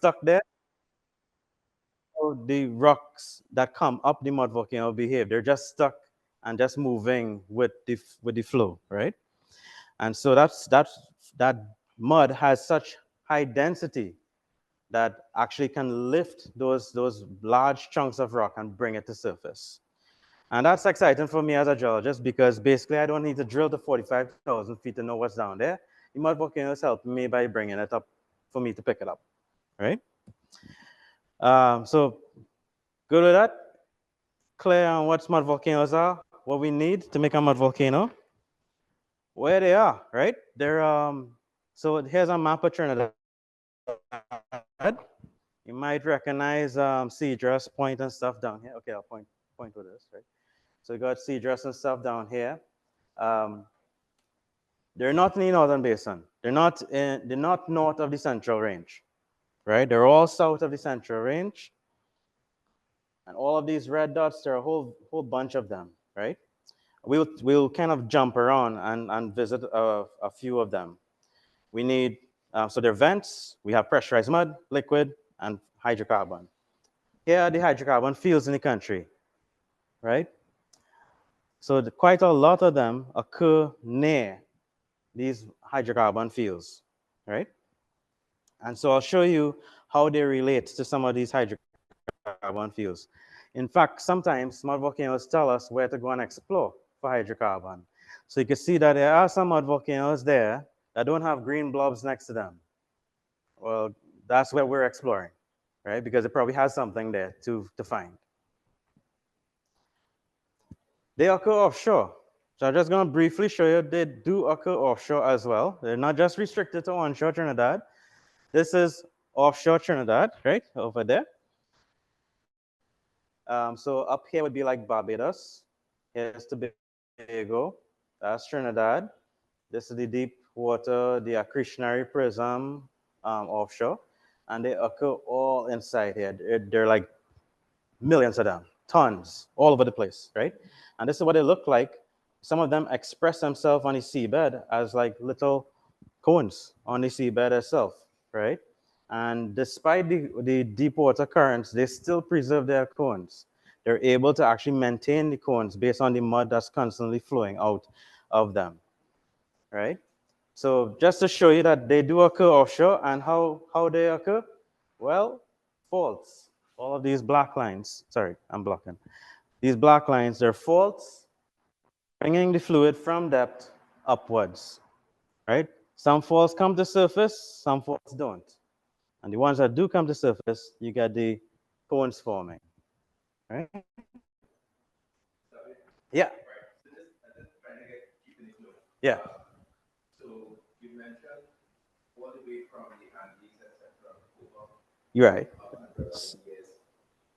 stuck there, how the rocks that come up the mud volcano behave. They're just stuck and just moving with the flow, right? And so that mud has such high density that actually can lift those large chunks of rock and bring it to surface. And that's exciting for me as a geologist because basically I don't need to drill to 45,000 feet to know what's down there. The mud volcano is helping me by bringing it up for me to pick it up, right? So good with that. Clear on what mud volcanoes are, what we need to make a mud volcano, where they are, right? They're so here's a map of Trinidad. You might recognize Cedrus Point and stuff down here. Okay, I'll point with this, right? So you got Cedrus and stuff down here. Um, they're not in the northern basin. They're not north of the central range, right? They're all south of the central range. And all of these red dots, there are a whole bunch of them, right? We'll kind of jump around and visit a few of them. We need, so they're vents, we have pressurized mud, liquid, and hydrocarbon. Here are the hydrocarbon fields in the country, right? So quite a lot of them occur near these hydrocarbon fields, right? And so I'll show you how they relate to some of these hydrocarbon fields. In fact, sometimes mud volcanoes tell us where to go and explore for hydrocarbon. So you can see that there are some mud volcanoes there that don't have green blobs next to them. Well, that's where we're exploring, right? Because it probably has something there to find. They occur offshore. So I'm just going to briefly show you they do occur offshore as well. They're not just restricted to onshore Trinidad. This is offshore Trinidad, right, over there. So up here would be like Barbados. Here's Tobago. That's Trinidad. This is the deep water, the accretionary prism offshore. And they occur all inside here. They're like millions of them, tons, all over the place, right? And this is what they look like. Some of them express themselves on the seabed as like little cones on the seabed itself, right? And despite the deep water currents, they still preserve their cones. They're able to actually maintain the cones based on the mud that's constantly flowing out of them, right? So just to show you that they do occur offshore and how they occur, well, faults. All of these black lines, sorry, I'm blocking. These black lines, they're faults bringing the fluid from depth upwards, right? Some faults come to surface, some faults don't. And the ones that do come to surface, you get the cones forming, right? Yeah. Yeah. So you mentioned all the way from the Andes, etc., over You're right. hundreds of years.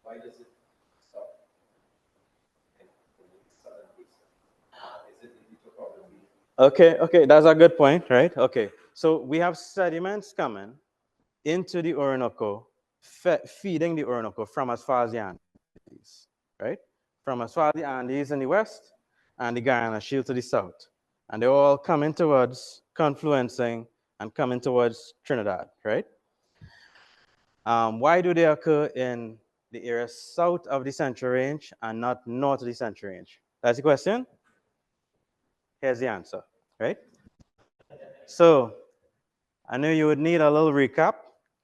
Why does it stop in the southern basin? Is it the topography? Okay, that's a good point, right? Okay, so we have sediments coming into the Orinoco, feeding the Orinoco from as far as the Andes, right? From as far as the Andes in the west and the Guyana Shield to the south. And they're all coming towards, confluencing, and coming towards Trinidad, right? Why do they occur in the area south of the Central Range and not north of the Central Range? That's the question. Here's the answer, right? So I knew you would need a little recap,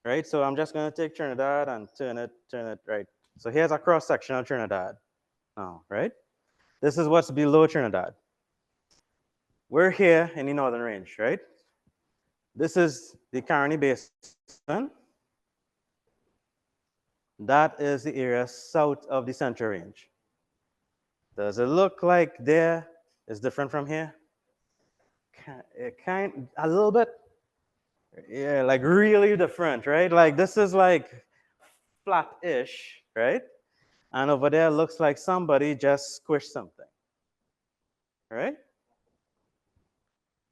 right? So I'm just going to take Trinidad and turn it right. So here's a cross section of Trinidad now, right? This is what's below Trinidad. We're here in the northern range, right? This is the Caroni Basin. That is the area south of the Central Range. Does it look like there is different from here? A little bit. Yeah, like really different, right? Like this is like flat-ish, right? And over there looks like somebody just squished something, right?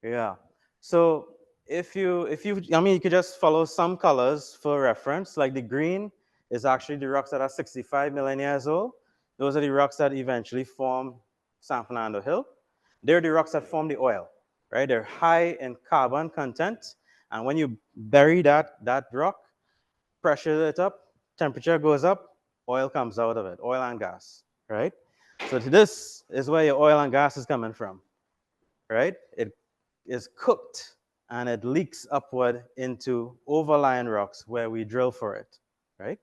Yeah. So I mean, you could just follow some colors for reference. Like the green is actually the rocks that are 65 million years old. Those are the rocks that eventually form San Fernando Hill. They're the rocks that form the oil, right? They're high in carbon content. And when you bury that rock, pressure it up, temperature goes up, oil comes out of it, oil and gas, right? So this is where your oil and gas is coming from, right? It is cooked and it leaks upward into overlying rocks where we drill for it, right?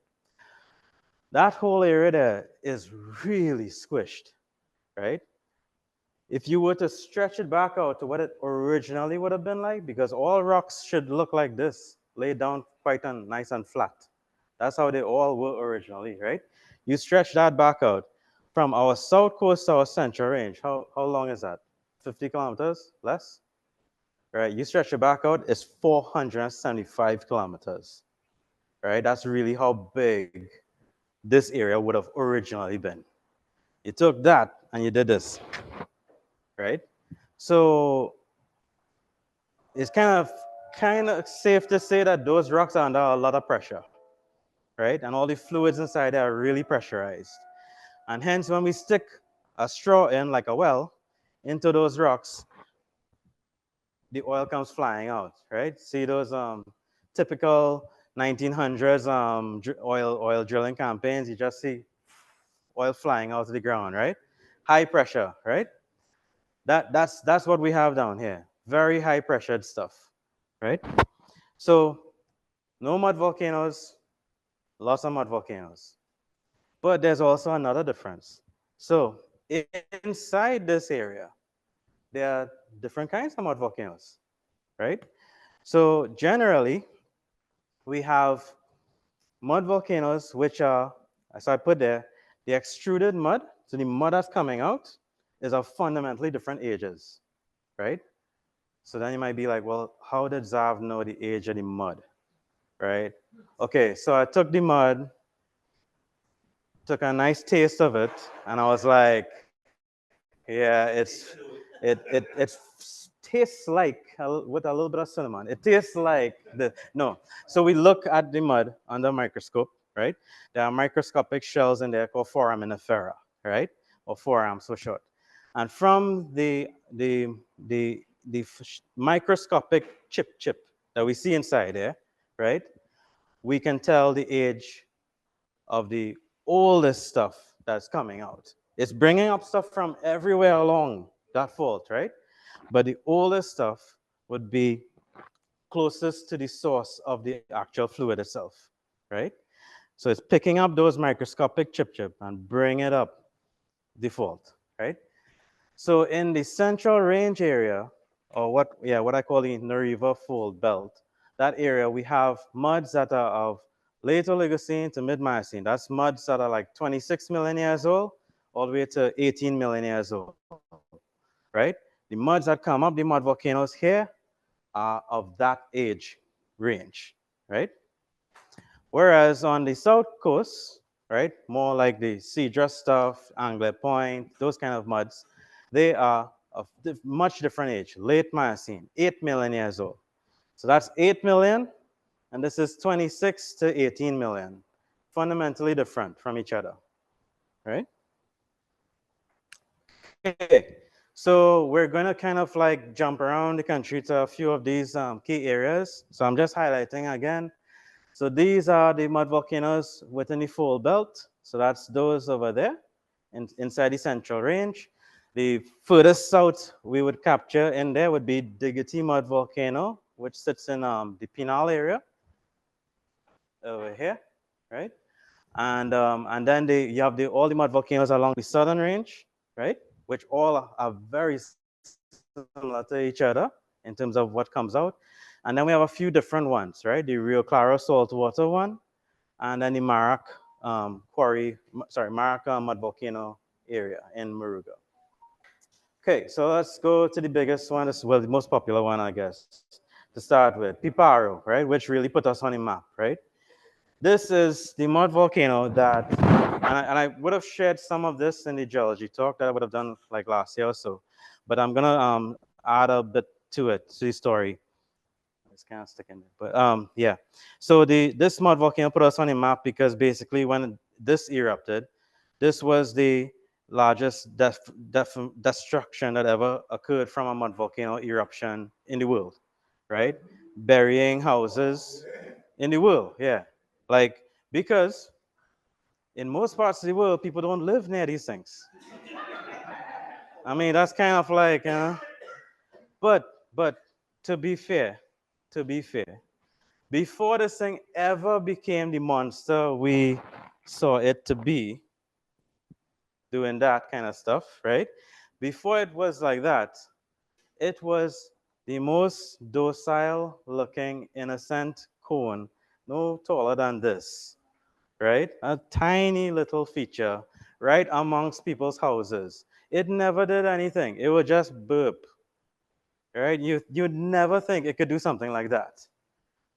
That whole area there is really squished, right? If you were to stretch it back out to what it originally would have been like, because all rocks should look like this, laid down quite nice and flat. That's how they all were originally, right? You stretch that back out from our south coast to our central range. How long is that? 50 kilometers? Less? Right? You stretch it back out, it's 475 kilometers. Right? That's really how big this area would have originally been. You took that and you did this, right? So it's kind of safe to say that those rocks are under a lot of pressure, right? And all the fluids inside there are really pressurized. And hence, when we stick a straw in, like a well, into those rocks, the oil comes flying out, right? See those typical 1900s oil drilling campaigns? You just see oil flying out of the ground, right? High pressure, right? That's what we have down here. Very high pressured stuff, right? So no mud volcanoes, lots of mud volcanoes. But there's also another difference. So inside this area, there are different kinds of mud volcanoes, right? So generally, we have mud volcanoes, which are, as I put there, the extruded mud. So the mud that's coming out is of fundamentally different ages, right? So then you might be like, well, how did Zav know the age of the mud, right? Okay, so I took the mud, took a nice taste of it, and I was like, yeah, it tastes like with a little bit of cinnamon. It tastes like the no. So we look at the mud under a microscope, right? There are microscopic shells in there called foraminifera, right? Or forams for short. And from the microscopic chip that we see inside there, right? We can tell the age of the oldest stuff that's coming out. It's bringing up stuff from everywhere along that fault, right? But the oldest stuff would be closest to the source of the actual fluid itself, right? So it's picking up those microscopic chip and bring it up the fault, right? So in the central range area, or what I call the Nariva Fold Belt, that area we have muds that are of late Oligocene to mid Miocene. That's muds that are like 26 million years old, all the way to 18 million years old, right? The muds that come up, the mud volcanoes here, are of that age range, right? Whereas on the south coast, right, more like the Cedar stuff, Angler Point, those kind of muds, they are of much different age, late Miocene, 8 million years old. So that's 8 million, and this is 26 to 18 million. Fundamentally different from each other, right? Okay, so we're going to kind of like jump around the country to a few of these key areas. So I'm just highlighting again. So these are the mud volcanoes within the fold belt. So that's those over there inside the central range. The furthest south we would capture in there would be Diggity Mud Volcano, which sits in the Pinal area over here, right? And then you have all the mud volcanoes along the southern range, right? Which all are very similar to each other in terms of what comes out. And then we have a few different ones, right? The Rio Claro saltwater one, and then the Marak mud volcano area in Moruga. Okay, so let's go to the biggest one, well, the most popular one, I guess, to start with, Piparo, right? Which really put us on the map, right? This is the mud volcano that, and I would have shared some of this in the geology talk that I would have done like last year or so, but I'm gonna add a bit to it, to the story. It's kind of sticking there, but yeah. So this mud volcano put us on the map because basically when this erupted, this was the largest destruction that ever occurred from a mud volcano eruption in the world, right? Burying houses in the world, yeah. Like, because in most parts of the world, people don't live near these things. I mean, that's kind of like, but, but to be fair, to be fair, before this thing ever became the monster we saw it to be, doing that kind of stuff, right? Before it was like that, it was the most docile looking, innocent cone, no taller than this, right? A tiny little feature right amongst people's houses. It never did anything. It would just burp, right? You'd never think it could do something like that,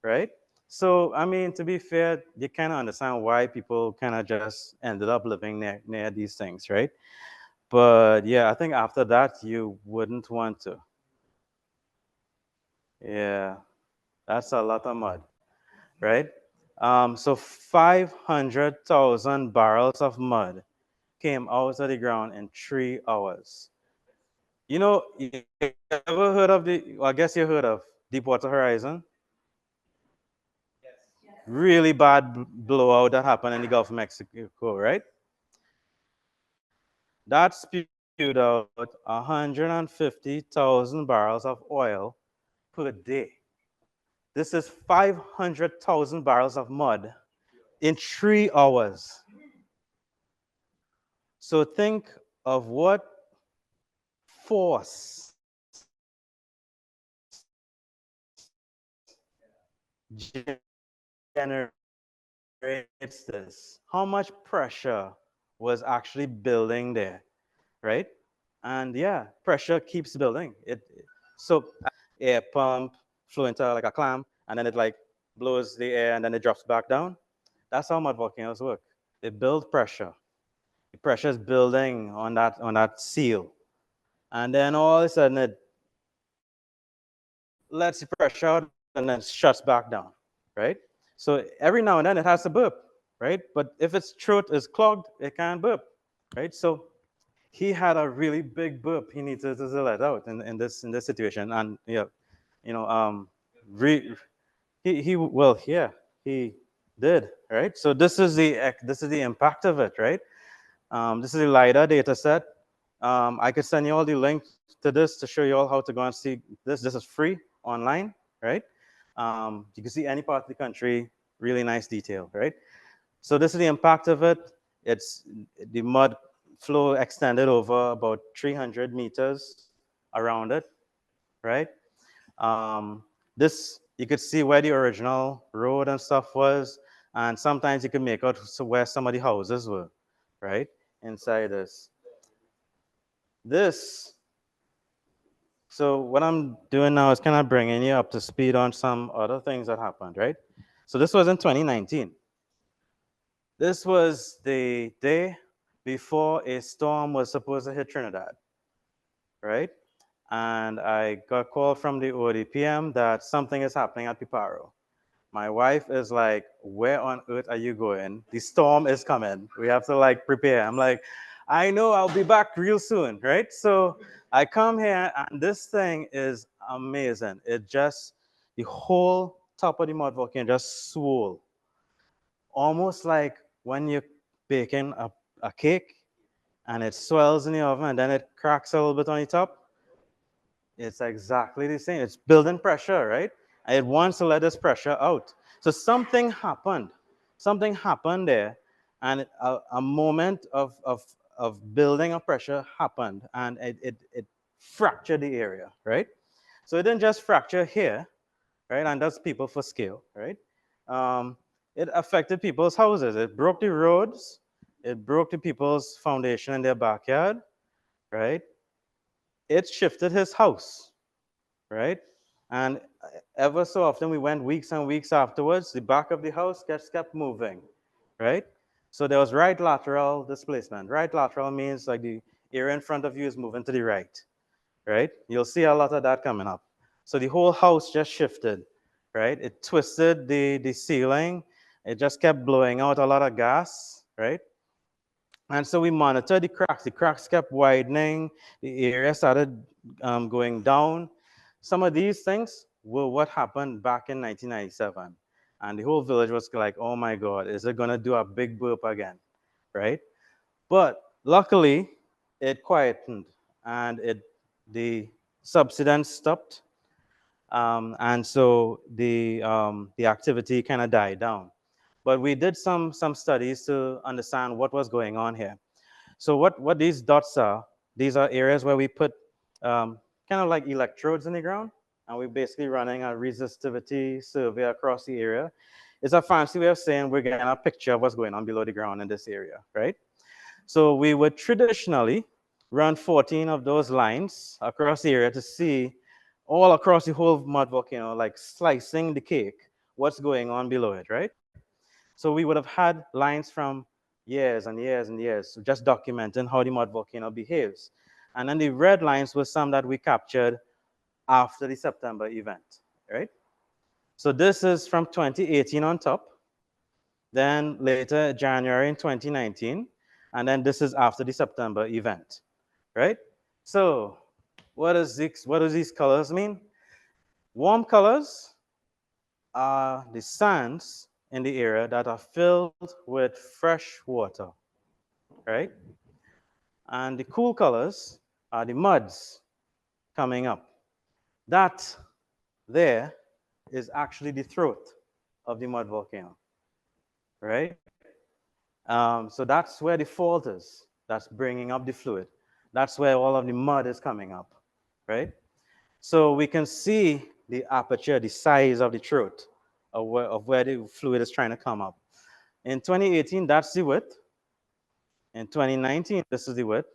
right? So, I mean, to be fair, you kind of understand why people kind of just ended up living near these things, right? But yeah, I think after that, you wouldn't want to. Yeah, that's a lot of mud, right? So 500,000 barrels of mud came out of the ground in 3 hours. You ever heard of well, I guess you heard of Deepwater Horizon? Yes. Really bad blowout that happened in the Gulf of Mexico, right? That spewed out 150,000 barrels of oil per day. This is 500,000 barrels of mud in 3 hours. So think of what force generates this. How much pressure was actually building there, right? And yeah, pressure keeps building. So air pump flow into like a clam, and then it like blows the air, and then it drops back down. That's how mud volcanoes work. They build pressure. The pressure is building on that seal, and then all of a sudden it lets the pressure out and then shuts back down, right? So every now and then it has to burp, right? But if its throat is clogged, it can't burp, right? So he had a really big burp he needed to let out in this situation, and yeah, you know, re, he well, yeah, he did, right? So this is the impact of it, right? This is the LiDAR data set. I could send you all the link to this to show you all how to go and see this. This is free online, right? You can see any part of the country, really nice detail, right? So this is the impact of it. It's the mud flow extended over about 300 meters around it, right? This you could see where the original road and stuff was, and sometimes you could make out where some of the houses were, right? Inside this. This So what I'm doing now is kind of bringing you up to speed on some other things that happened, right? So this was in 2019. This was the day before a storm was supposed to hit Trinidad, right? And I got a call from the ODPM that something is happening at Piparo. My wife is like, where on earth are you going? The storm is coming. We have to like prepare. I'm like, I know I'll be back real soon, right? So I come here and this thing is amazing. The whole top of the mud volcano just swole. Almost like when you're baking a cake and it swells in the oven and then it cracks a little bit on the top. It's exactly the same. It's building pressure, right? And it wants to let this pressure out. So something happened. Something happened there, and a moment of building of pressure happened, and it fractured the area, right? So it didn't just fracture here, right? And that's people for scale, right? Um, it affected people's houses. It broke the roads. It broke the people's foundation in their backyard, right? It shifted his house, right? And ever so often, we went weeks and weeks afterwards, the back of the house just kept moving, right? So there was right lateral displacement. Right lateral means like the area in front of you is moving to the right, right? You'll see a lot of that coming up. So the whole house just shifted, right? It twisted the ceiling. It just kept blowing out a lot of gas, right? And so we monitored the cracks. The cracks kept widening. The area started going down. Some of these things were what happened back in 1997. And the whole village was like, oh my God, is it going to do a big burp again? Right? But luckily, it quietened and the subsidence stopped. And so the activity kind of died down. But we did some studies to understand what was going on here. So what these dots are, these are areas where we put kind of like electrodes in the ground, and we're basically running a resistivity survey across the area. It's a fancy way of saying we're getting a picture of what's going on below the ground in this area, right? So we would traditionally run 14 of those lines across the area to see all across the whole mud volcano, like slicing the cake, what's going on below it, right? So we would have had lines from years and years and years, just documenting how the mud volcano behaves. And then the red lines were some that we captured after the September event, right? So this is from 2018 on top, then later January in 2019, and then this is after the September event, right? So what do these colors mean? Warm colors are the sands in the area that are filled with fresh water, right? And the cool colors are the muds coming up. That there is actually the throat of the mud volcano, right? So that's where the fault is. That's bringing up the fluid. That's where all of the mud is coming up, right? So we can see the aperture, the size of the throat of where the fluid is trying to come up. In 2018, that's the width. In 2019, this is the width.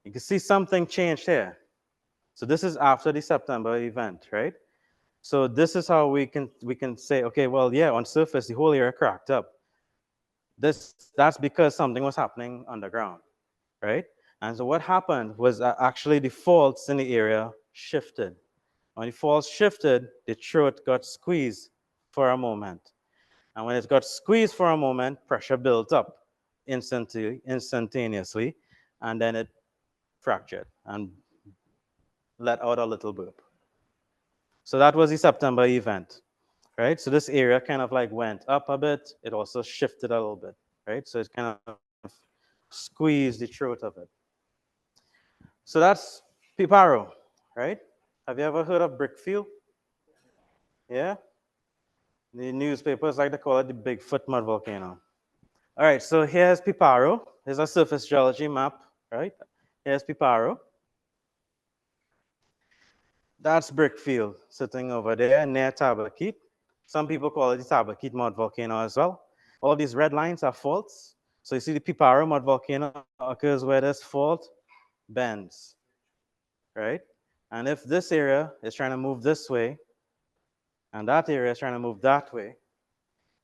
You can see something changed here. So this is after the September event, right? So this is how we can say, okay, well, yeah, on surface the whole area cracked up. That's because something was happening underground, right? And so what happened was that actually the faults in the area shifted. When the faults shifted, the throat got squeezed for a moment. And when it got squeezed for a moment, pressure built up instantaneously, and then it fractured and let out a little burp. So that was the September event, right? So this area kind of like went up a bit. It also shifted a little bit, right? So it kind of squeezed the throat of it. So that's Piparo, right? Have you ever heard of Brickfield? Yeah? The newspapers like to call it the Bigfoot mud volcano. All right, so here's Piparo. Here's a surface geology map, right? Here's Piparo. That's Brickfield sitting over there near Tabaquite. Some people call it the Tabaquite mud volcano as well. All of these red lines are faults. So you see the Piparo mud volcano occurs where this fault bends, right? And if this area is trying to move this way and that area is trying to move that way,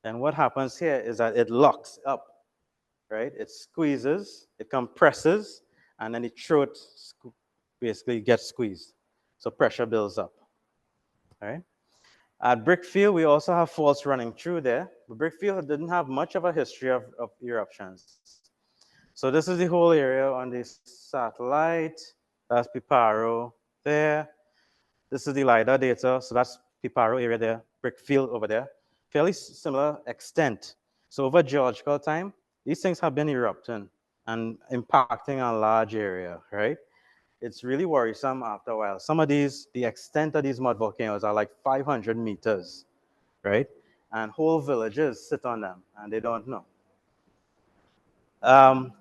then what happens here is that it locks up, right? It squeezes, it compresses, and then the throat basically gets squeezed. So pressure builds up, right? At Brickfield, we also have faults running through there, but Brickfield didn't have much of a history of eruptions. So this is the whole area on the satellite. That's Piparo there. This is the LiDAR data, so that's Piparo area there, Brickfield over there. Fairly similar extent. So over geological time, these things have been erupting and impacting a large area, right? It's really worrisome after a while. Some of these, the extent of these mud volcanoes are like 500 meters, right? And whole villages sit on them and they don't know.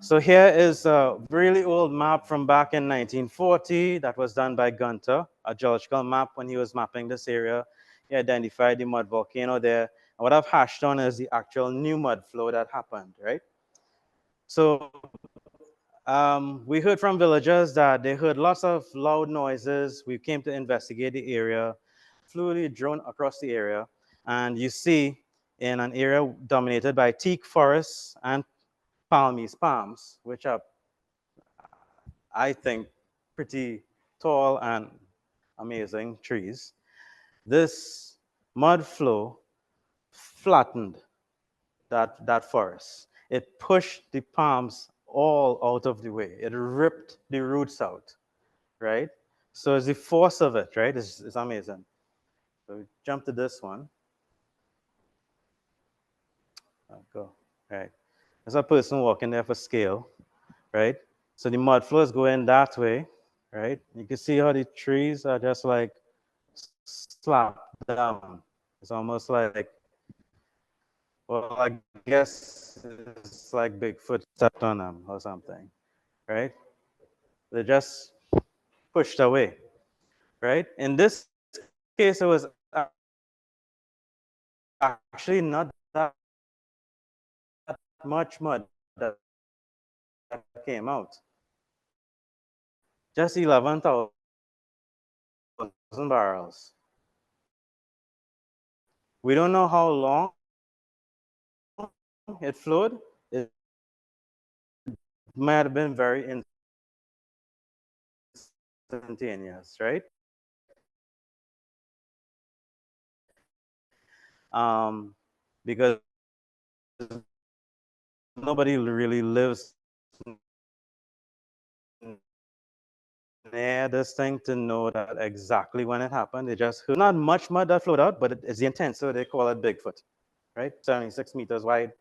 So here is a really old map from back in 1940 that was done by Gunter, a geological map when he was mapping this area. He identified the mud volcano there. And what I've hashed on is the actual new mud flow that happened, right? So we heard from villagers that they heard lots of loud noises. We came to investigate the area, flew the drone across the area, and you see in an area dominated by teak forests and palms, which are, I think, pretty tall and amazing trees. This mud flow flattened that forest. It pushed the palms all out of the way. It ripped the roots out, right? So it's the force of it, right? It's amazing. So we jump to this one. Go. Right. There's a person walking there for scale, right? So the mud flow is going that way, right? You can see how the trees are just like slapped down. It's almost like, well, I guess it's like Bigfoot stepped on them or something, right? They're just pushed away, right? In this case, it was actually not that much mud that came out, just 11,000 barrels. We don't know how long it flowed. It might have been very instantaneous, right? Because nobody really lives near this thing to know that exactly when it happened. They just heard. Not much mud that flowed out, but it's the intent, so they call it Bigfoot, right? 76 meters wide.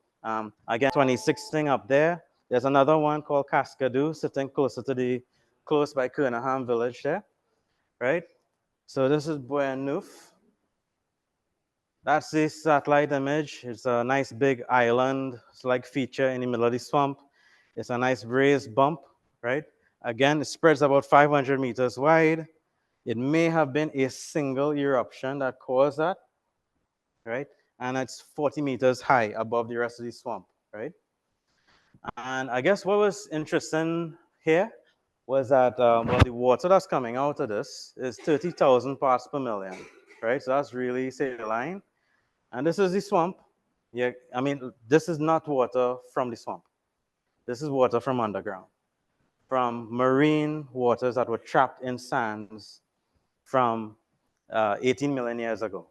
Again, 26 thing up there. There's another one called Cascadoo sitting close by Kernaham village there, right? So this is Buenos. That's the satellite image. It's a nice big island-like feature in the middle of the swamp. It's a nice raised bump, right? Again, it spreads about 500 meters wide. It may have been a single eruption that caused that, right? And it's 40 meters high above the rest of the swamp, right? And I guess what was interesting here was that, well, the water that's coming out of this is 30,000 parts per million, right? So that's really saline. And this is the swamp. Yeah, I mean, this is not water from the swamp. This is water from underground, from marine waters that were trapped in sands from 18 million years ago,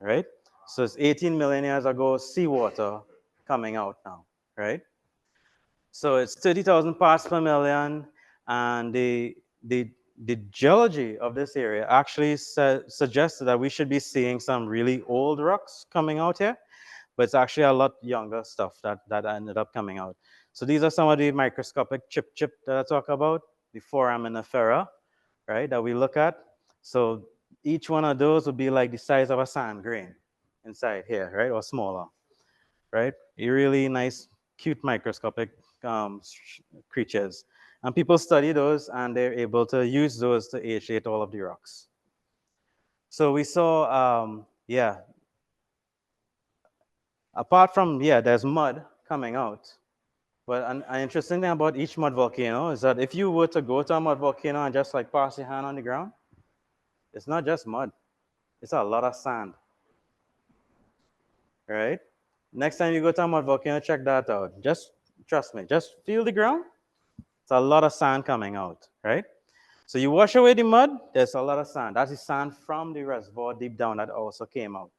right? So it's 18 million years ago, seawater coming out now, right? So it's 30,000 parts per million, and the, the geology of this area actually suggested that we should be seeing some really old rocks coming out here, but it's actually a lot younger stuff that ended up coming out. So these are some of the microscopic chip that I talk about, the foraminifera, right, that we look at. So each one of those would be like the size of a sand grain inside here, right, or smaller, right? A really nice, cute microscopic um, creatures. And people study those and they're able to use those to age date all of the rocks. So we saw, yeah, apart from, yeah, there's mud coming out. But an interesting thing about each mud volcano is that if you were to go to a mud volcano and just like pass your hand on the ground, it's not just mud, it's a lot of sand, right? Next time you go to a mud volcano, check that out. Just trust me, just feel the ground. It's a lot of sand coming out, right? So you wash away the mud, there's a lot of sand. That's the sand from the reservoir deep down that also came out,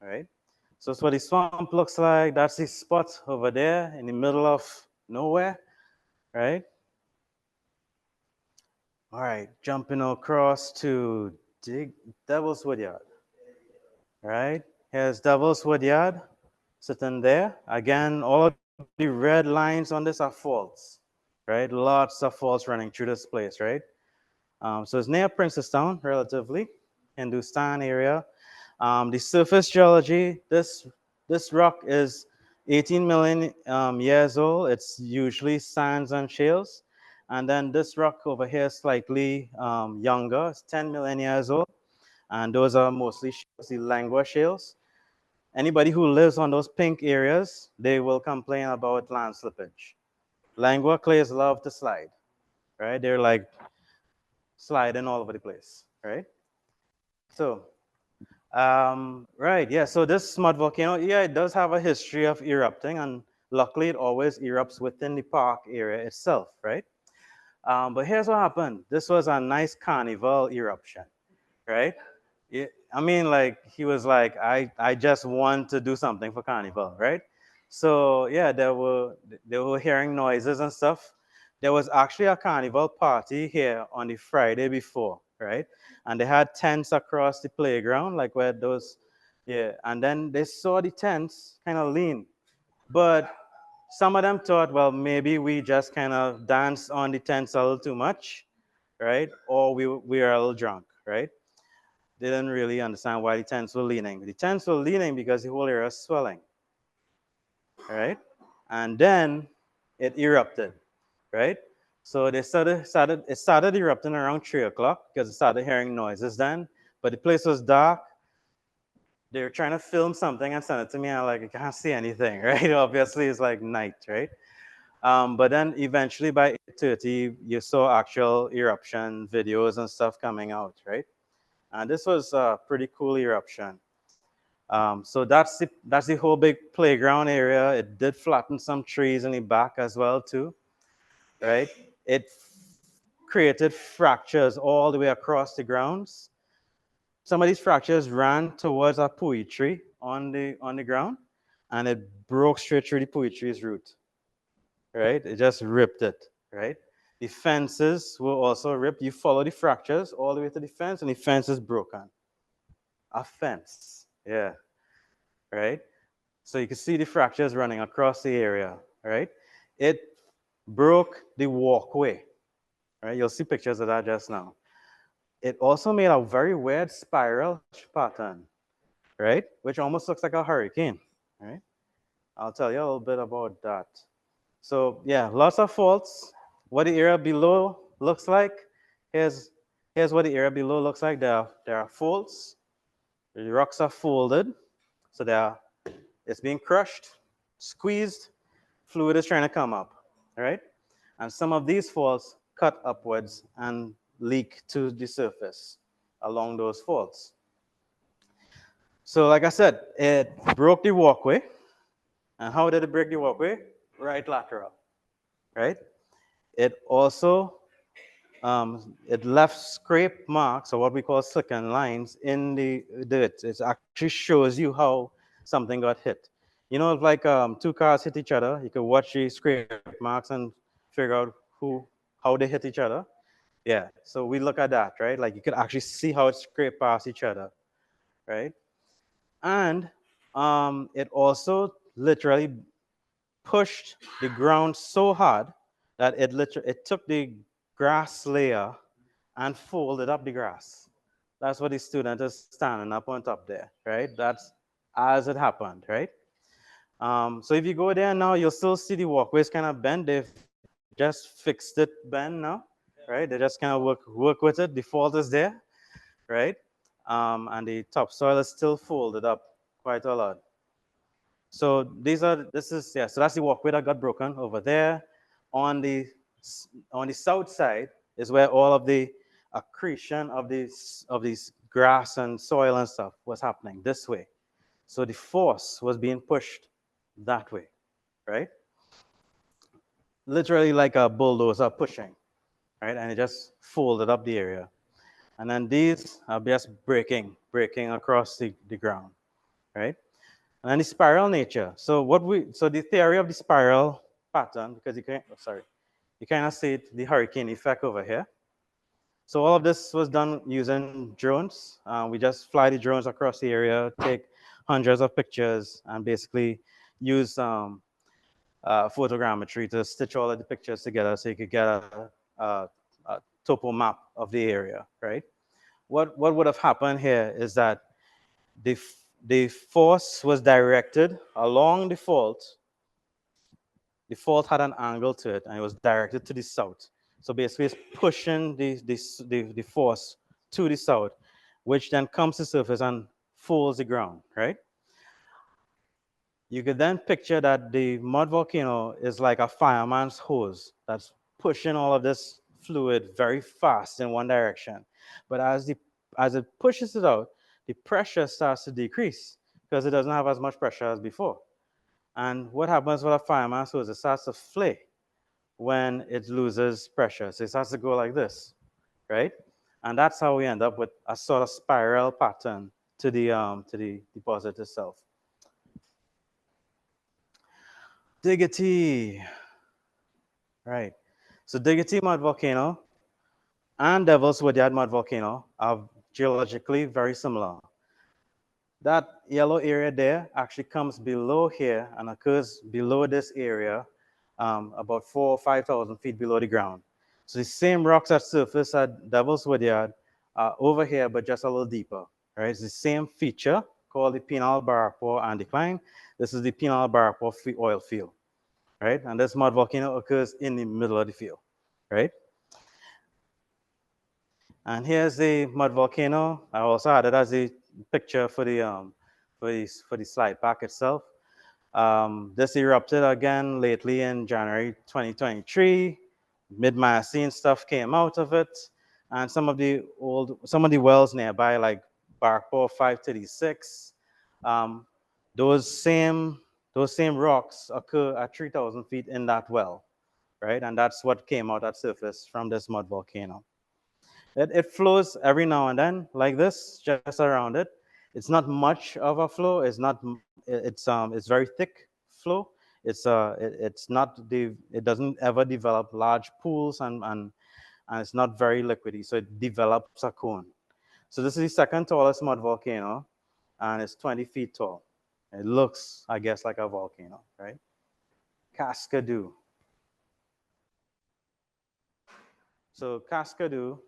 right? So that's what the swamp looks like. That's the spot over there in the middle of nowhere, right? All right, jumping across to Devil's Woodyard, right? Here's Devil's Woodyard sitting there. Again, all of the red lines on this are faults, right? Lots of faults running through this place, right? So it's near Princestown, relatively, Hindustan area. The surface geology, this rock is 18 million years old. It's usually sands and shales. And then this rock over here is slightly younger. It's 10 million years old. And those are mostly shales, the Langua shales. Anybody who lives on those pink areas, they will complain about land slippage. Langua clays love to slide, right? They're like sliding all over the place, right? So right, yeah. So this mud volcano, yeah, it does have a history of erupting, and luckily it always erupts within the park area itself, right? But here's what happened. This was a nice carnival eruption, right? I mean, like he was like, I just want to do something for carnival, right? So yeah, they were hearing noises and stuff. There was actually a carnival party here on the Friday before, right? And they had tents across the playground, like where those Yeah, and then they saw the tents kind of lean. But some of them thought, well, maybe we just kind of danced on the tents a little too much, right? Or we are a little drunk, right? They didn't really understand why the tents were leaning. The tents were leaning because the whole area was swelling, right? And then it erupted, right? So it started erupting around 3 o'clock because it started hearing noises then. But the place was dark. They were trying to film something and send it to me. I'm like, I can't see anything, right? Obviously, it's like night, right? But then eventually by 8:30, you saw actual eruption videos and stuff coming out, right? And this was a pretty cool eruption. So that's the whole big playground area. It did flatten some trees in the back as well too, right? It created fractures all the way across the grounds. Some of these fractures ran towards a pui tree on the ground, and it broke straight through the pui tree's root, right? It just ripped it, right? The fences were also ripped. You follow the fractures all the way to the fence, and the fence is broken. A fence, yeah, right? So you can see the fractures running across the area, right? It broke the walkway, right? You'll see pictures of that just now. It also made a very weird spiral pattern, right? Which almost looks like a hurricane, right? I'll tell you a little bit about that. So yeah, lots of faults. What the area below looks like, here's here's what the area below looks like. There are faults. The rocks are folded, so it's being crushed, squeezed. Fluid is trying to come up, right? And some of these faults cut upwards and leak to the surface along those faults. So like I said, it broke the walkway. And how did it break the walkway? Right lateral, right? It also it left scrape marks, or what we call slicken lines, in the dirt. It actually shows you how something got hit. You know, if like two cars hit each other, you could watch the scrape marks and figure out how they hit each other. Yeah, so we look at that, right? Like you could actually see how it scraped past each other, right? And it also literally pushed the ground so hard that it took the grass layer and folded up the grass. That's what the student is standing up on top there, right? That's as it happened, right? So if you go there now, you'll still see the walkways kind of bend. They've just fixed it bend now, right? They just kind of work with it. The fault is there, right? And the topsoil is still folded up quite a lot. So so that's the walkway that got broken over there. On the on the south side is where all of the accretion of these grass and soil and stuff was happening this way. So the force was being pushed that way, right? Literally like a bulldozer pushing, right? And it just folded up the area. And then these are just breaking across the ground, right? And then the spiral nature. So the theory of the spiral pattern, because you kind of see the hurricane effect over here. So all of this was done using drones. We just fly the drones across the area, take hundreds of pictures, and basically use photogrammetry to stitch all of the pictures together so you could get a topo map of the area, right? What would have happened here is that the, the force was directed along the fault. The fault had an angle to it, and it was directed to the south. So basically, it's pushing the force to the south, which then comes to surface and folds the ground, right? You could then picture that the mud volcano is like a fireman's hose that's pushing all of this fluid very fast in one direction. But as it pushes it out, the pressure starts to decrease because it doesn't have as much pressure as before. And what happens with a fireman's hose? It starts to flay when it loses pressure. So it starts to go like this, right? And that's how we end up with a sort of spiral pattern to the deposit itself. Diggity, right? So Diggity mud volcano and Devil's Woodyard mud volcano are geologically very similar. That yellow area there actually comes below here and occurs below this area, about 4 or 5,000 feet below the ground. So the same rocks at surface at Devil's Woodyard are over here, but just a little deeper. Right? It's the same feature called the penal barapore and decline. This is the penal barapore oil field. Right? And this mud volcano occurs in the middle of the field. Right? And here's the mud volcano. I also added as a picture for the slide pack itself. This erupted again lately in January 2023. Mid-Miocene stuff came out of it, and some of the wells nearby, like Barpo 536, um, those same rocks occur at 3,000 feet in that well, right? And that's what came out at surface from this mud volcano. It flows every now and then like this, just around it. It's not much of a flow. It's not. It's very thick flow. It's not it doesn't ever develop large pools and it's not very liquidy. So it develops a cone. So this is the second tallest mud volcano, and it's 20 feet tall. It looks, I guess, like a volcano, right? Cascadoo. So Cascadoo,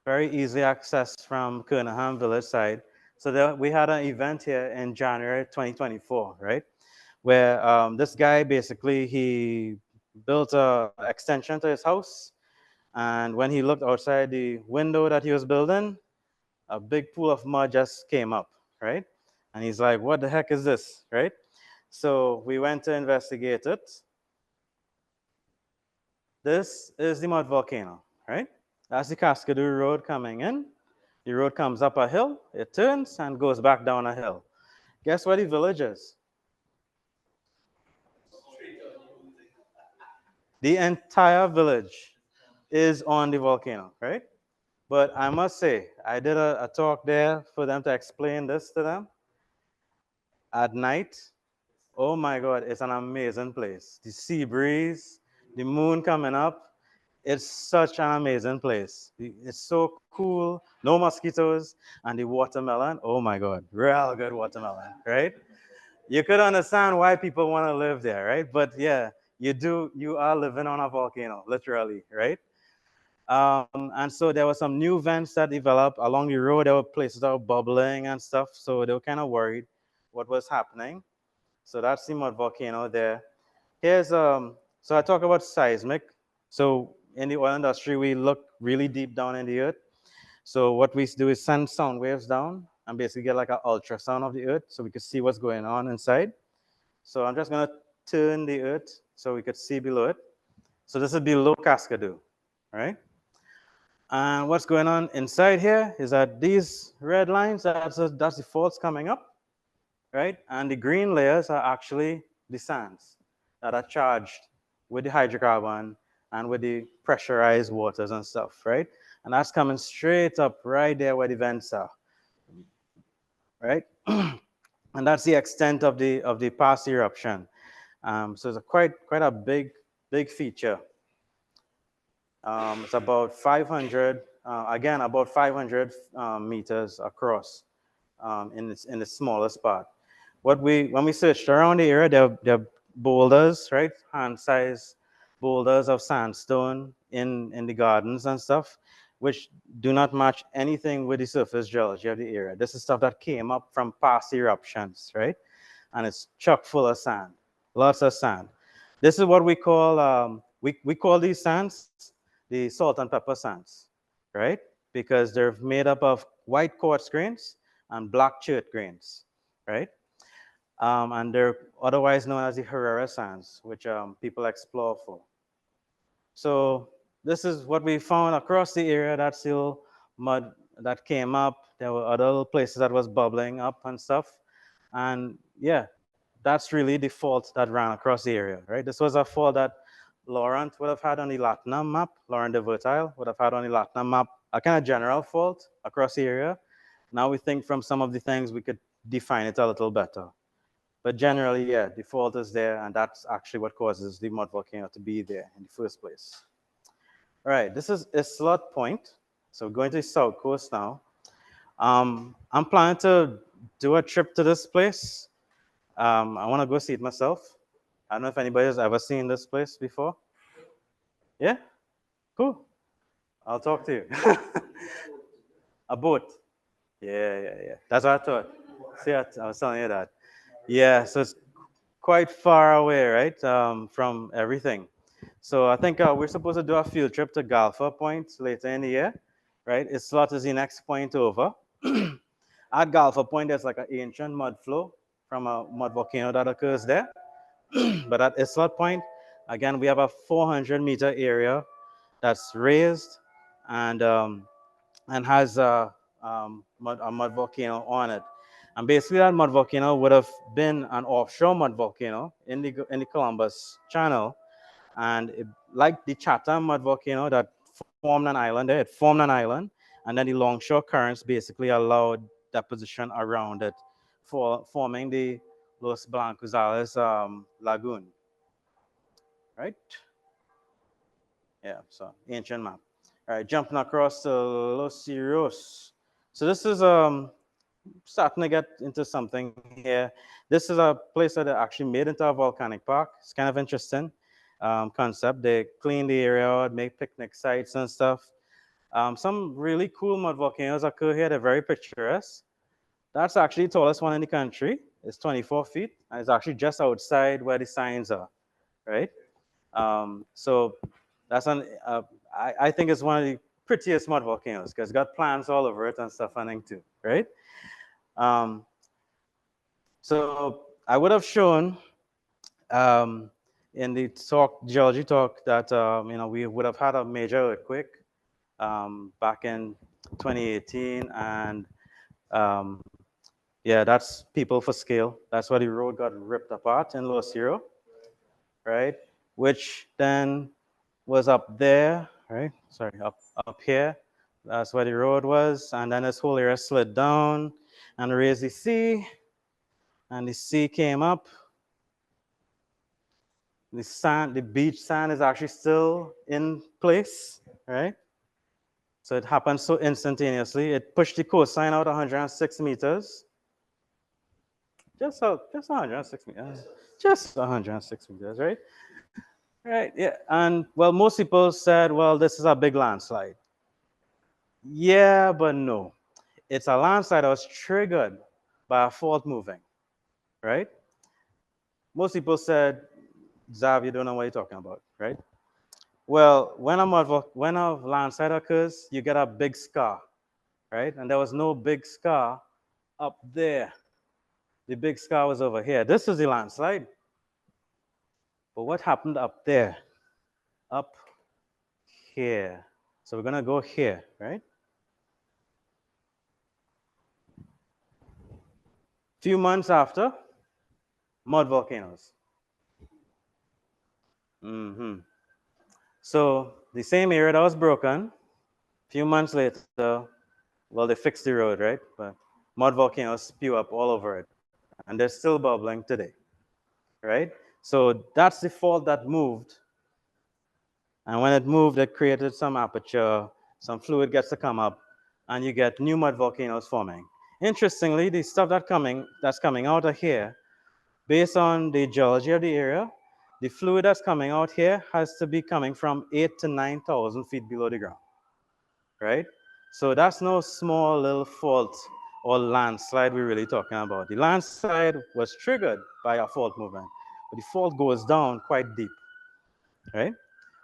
very easy access from Kernaham village side. So there, we had an event here in January 2024, right? Where this guy basically, he built a extension to his house. And when he looked outside the window that he was building, a big pool of mud just came up, right? And he's like, what the heck is this, right? So we went to investigate it. This is the mud volcano, right? That's the Cascadoo Road coming in. The road comes up a hill, it turns and goes back down a hill. Guess where the village is? The entire village is on the volcano, right? But I must say, I did a talk there for them to explain this to them. At night, oh my God, it's an amazing place. The sea breeze, the moon coming up, it's such an amazing place. It's so cool, no mosquitoes, and the watermelon, oh my God, real good watermelon, right? You could understand why people want to live there, right? But yeah, you are living on a volcano, literally, right? And so there were some new vents that developed along the road. There were places that were bubbling and stuff, so they were kind of worried what was happening. So that's the mud volcano there. Here's so I talk about seismic. So in the oil industry, we look really deep down in the earth. So what we do is send sound waves down and basically get like an ultrasound of the earth so we can see what's going on inside. So I'm just gonna turn the earth so we could see below it. So this is below Cascadoo, right? And what's going on inside here is that these red lines, that's the faults coming up, right? And the green layers are actually the sands that are charged with the hydrocarbon and with the pressurized waters and stuff, right? And that's coming straight up right there where the vents are, right? And that's the extent of the past eruption. So it's quite a big feature. It's about 500, again, about 500 meters across in the smallest part. When we searched around the area, there are boulders, right? Hand-sized boulders of sandstone in the gardens and stuff, which do not match anything with the surface geology of the area. This is stuff that came up from past eruptions, right? And it's chock full of sand, lots of sand. This is what we call we call these sands the salt and pepper sands, right? Because they're made up of white quartz grains and black chert grains, right? And they're otherwise known as the Herrera sands, which people explore for. So this is what we found across the area. That's still mud that came up. There were other places that was bubbling up and stuff. And yeah, that's really the fault that ran across the area, right? This was a fault that Laurent would have had on the Latinum map, Laurent de Vertile would have had on the Latinum map, a kind of general fault across the area. Now we think from some of the things we could define it a little better. But generally, yeah, the fault is there, and that's actually what causes the mud volcano to be there in the first place. All right, this is Islot Point. So we're going to the south coast now. I'm planning to do a trip to this place. I want to go see it myself. I don't know if anybody has ever seen this place before. Yeah? Cool. I'll talk to you. A boat. Yeah. That's what I thought. See, I was telling you that. Yeah, so it's quite far away, right, from everything. So I think we're supposed to do a field trip to Galfa Point later in the year, right? It's slot is the next point over. At Galfa Point, there's like an ancient mud flow from a mud volcano that occurs there. But at Islot Point, again, we have a 400-meter area that's raised and has a mud volcano on it. And basically, that mud volcano would have been an offshore mud volcano in the Columbus Channel, and it, like the Chatham mud volcano that formed an island there, it formed an island, and then the longshore currents basically allowed deposition around it, forming the Los Blancos Lagoon, right? Yeah, so ancient map. All right, jumping across to Los Rios. So this is starting to get into something here. This is a place that they actually made into a volcanic park. It's kind of interesting concept. They clean the area out, make picnic sites and stuff. Some really cool mud volcanoes occur here. They're very picturesque. That's actually the tallest one in the country. It's 24 feet, and it's actually just outside where the signs are, right? So that's I think it's one of the prettiest mud volcanoes because it's got plants all over it and stuff, I think, too, right? Um, so I would have shown um, in the geology talk, that we would have had a major earthquake back in 2018, and um, yeah, that's people for scale. That's why the road got ripped apart in Los Rios, right? Which then was up there, right? Sorry, up here. That's where the road was, and then this whole area slid down and raised the sea, and the sea came up. The sand, the beach sand is actually still in place, right? So it happened so instantaneously. It pushed the coastline out 106 meters. Just 106 meters. Just 106 meters, right? Right, yeah. And well, most people said, well, this is a big landslide. Yeah, but no. It's a landslide that was triggered by a fault moving, right? Most people said, Xavier, you don't know what you're talking about, right? Well, when a landslide occurs, you get a big scar, right? And there was no big scar up there. The big scar was over here. This is the landslide. But what happened up there? Up here. So we're gonna go here, right? Few months after, mud volcanoes. So the same area that was broken, few months later, well, they fixed the road, right? But mud volcanoes spew up all over it, and they're still bubbling today, right? So that's the fault that moved, and when it moved, it created some aperture, some fluid gets to come up, and you get new mud volcanoes forming. Interestingly, the stuff that's coming out of here, based on the geology of the area, the fluid that's coming out here has to be coming from 8 to 9,000 feet below the ground, right? So that's no small little fault or landslide we're really talking about. The landslide was triggered by a fault movement, but the fault goes down quite deep, right?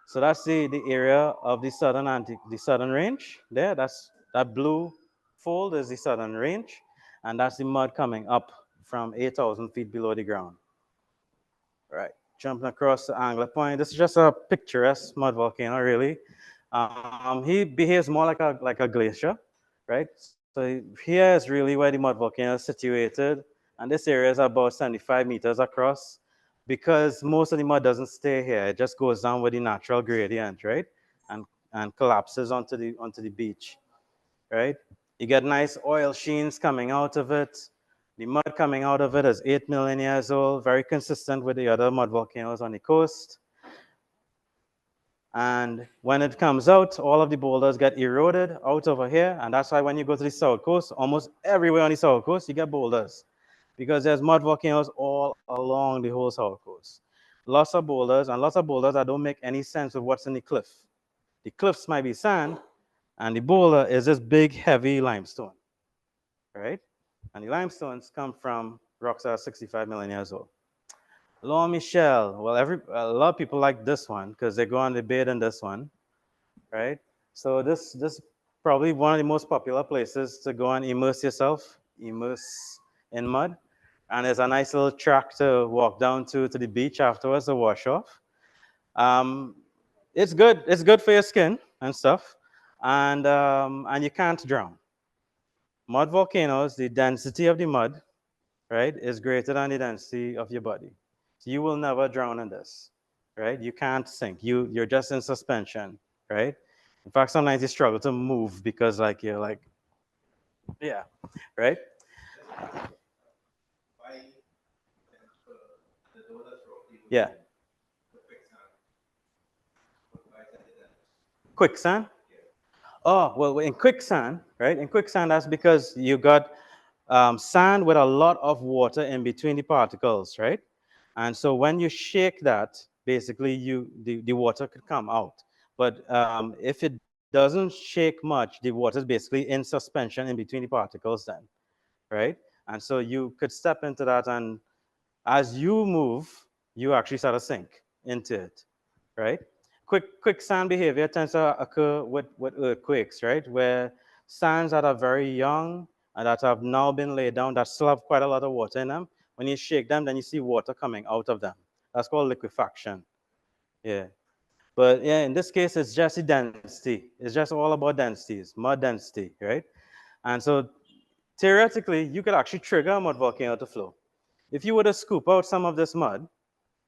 So that's the area of the southern range there. That's that blue fold is the southern range, and that's the mud coming up from 8,000 feet below the ground. Right, jumping across the Angler Point. This is just a picturesque mud volcano, really. He behaves more like a glacier, right? So here is really where the mud volcano is situated, and this area is about 75 meters across, because most of the mud doesn't stay here. It just goes down with the natural gradient, right? And collapses onto the beach, right? You get nice oil sheens coming out of it. The mud coming out of it is 8 million years old, very consistent with the other mud volcanoes on the coast. And when it comes out, all of the boulders get eroded out over here. And that's why when you go to the south coast, almost everywhere on the south coast, you get boulders because there's mud volcanoes all along the whole south coast. Lots of boulders and lots of boulders that don't make any sense with what's in the cliff. The cliffs might be sand, and the boulder is this big, heavy limestone, right? And the limestones come from rocks that are 65 million years old. Law Michelle, well, a lot of people like this one because they go on the bed in this one, right? So this probably one of the most popular places to go and immerse yourself, immerse in mud. And there's a nice little track to walk down to the beach afterwards to wash off. Um, it's good. It's good for your skin and stuff, and you can't drown. Mud volcanoes, the density of the mud, right, is greater than the density of your body. So you will never drown in this, right? You can't sink. You're just in suspension, right? In fact, sometimes you struggle to move because like you're like, yeah, right? Just a question. Why when the donuts roughly would Yeah. be the quicksand? Why is that the damage? Quicksand. Yeah. Oh, well, in quicksand, right? In quicksand, that's because you got sand with a lot of water in between the particles, right? And so when you shake that, basically the water could come out. But if it doesn't shake much, the water is basically in suspension in between the particles then, right? And so you could step into that, and as you move, you actually start to sink into it, right? Quicksand behavior tends to occur with earthquakes, right? Where sands that are very young and that have now been laid down that still have quite a lot of water in them, when you shake them, then you see water coming out of them. That's called liquefaction. Yeah. But yeah, in this case, it's just the density. It's just all about densities, mud density, right? And so theoretically, you could actually trigger a mud volcano to flow. If you were to scoop out some of this mud,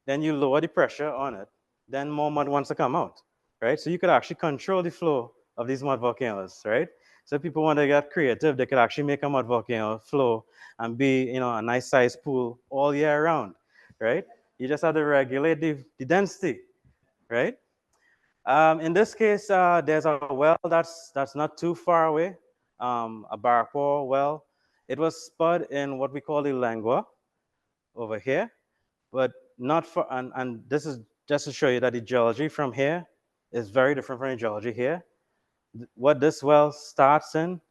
then you lower the pressure on it, then more mud wants to come out, right? So you could actually control the flow of these mud volcanoes, right? So if people want to get creative, they could actually make a mud volcano flow and be, a nice sized pool all year round, right? You just have to regulate the density, right? In this case, there's a well that's not too far away, a Barpor well. It was spud in what we call the Lengua over here, but not for, and this is just to show you that the geology from here is very different from the geology here. What this well starts in,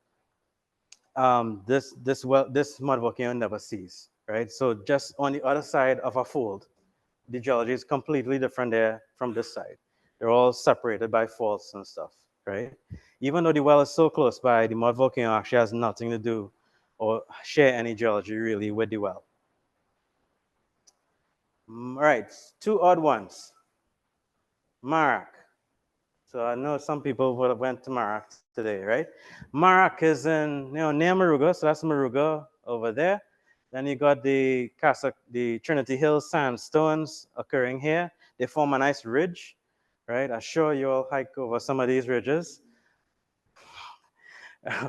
this mud volcano never sees, right? So just on the other side of a fold, the geology is completely different there from this side. They're all separated by faults and stuff, right? Even though the well is so close by, the mud volcano actually has nothing to do or share any geology really with the well. All right, two odd ones. Marak. So I know some people would have went to Marak today, right? Marak is in, near Maruga, so that's Maruga over there. Then you got the Trinity Hill sandstones occurring here. They form a nice ridge, right? I'm sure you'll hike over some of these ridges.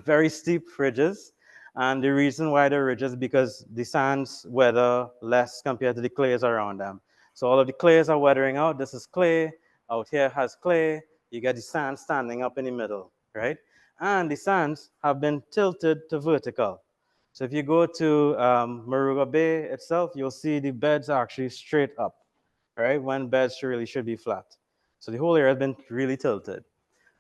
Very steep ridges. And the reason why they're ridges is because the sands weather less compared to the clays around them. So all of the clays are weathering out. This is clay. Out here has clay. You get the sand standing up in the middle, right? And the sands have been tilted to vertical. So if you go to Moruga Bay itself, you'll see the beds are actually straight up, right? When beds really should be flat. So the whole area has been really tilted.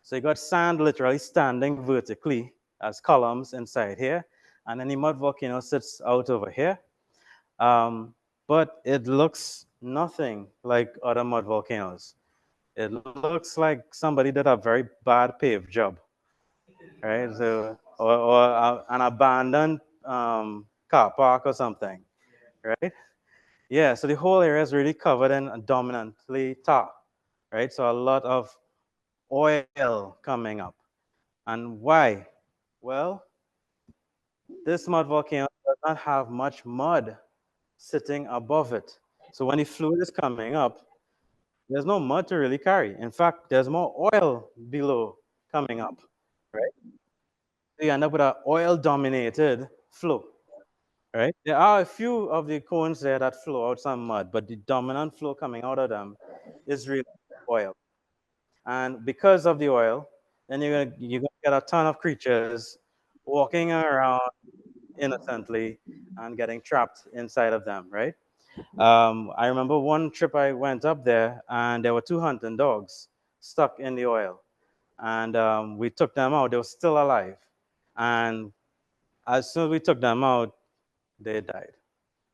So you got sand literally standing vertically as columns inside here, and then the mud volcano sits out over here. Um, but it looks nothing like other mud volcanoes. It looks like somebody did a very bad paved job, right? So, or an abandoned car park or something, right? Yeah, so the whole area is really covered in dominantly tar, right? So a lot of oil coming up. And why? Well, this mud volcano does not have much mud sitting above it. So when the fluid is coming up, there's no mud to really carry. In fact, there's more oil below coming up, right? So you end up with an oil-dominated flow, right? There are a few of the cones there that flow out some mud, but the dominant flow coming out of them is really oil. And because of the oil, then you're gonna get a ton of creatures walking around innocently and getting trapped inside of them, right? I remember one trip I went up there, and there were two hunting dogs stuck in the oil, and we took them out. They were still alive, and as soon as we took them out, they died.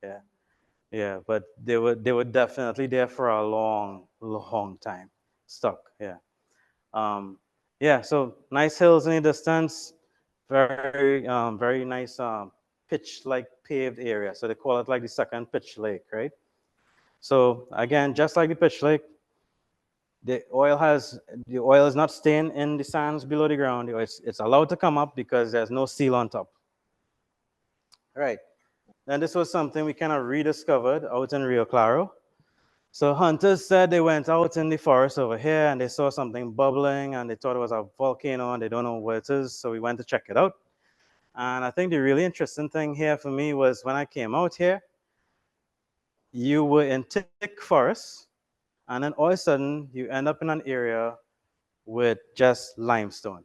Yeah, yeah, but they were definitely there for a long, long time, stuck. Yeah. Um, yeah, so nice hills in the distance, very nice pitch-like paved area. So they call it like the second pitch lake, right? So again, just like the pitch lake, the oil is not staying in the sands below the ground. It's allowed to come up because there's no seal on top. Right. And this was something we kind of rediscovered out in Rio Claro. So hunters said they went out in the forest over here and they saw something bubbling and they thought it was a volcano and they don't know what it is. So we went to check it out. And I think the really interesting thing here for me was when I came out here, you were in thick forest, and then all of a sudden you end up in an area with just limestone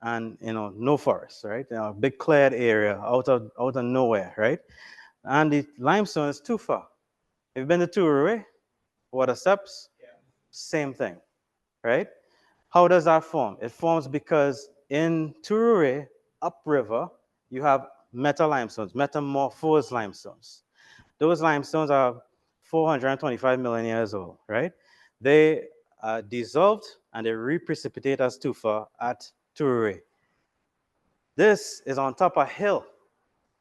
and no forest, right? Big cleared area out of nowhere, right? And the limestone is too far. Have you been to Turue? Water steps? Yeah. Same thing, right? How does that form? It forms because in Turure, upriver, you have meta limestones, metamorphosed limestones. Those limestones are 425 million years old, right? They are dissolved and they reprecipitate as tufa at Turure. This is on top of a hill.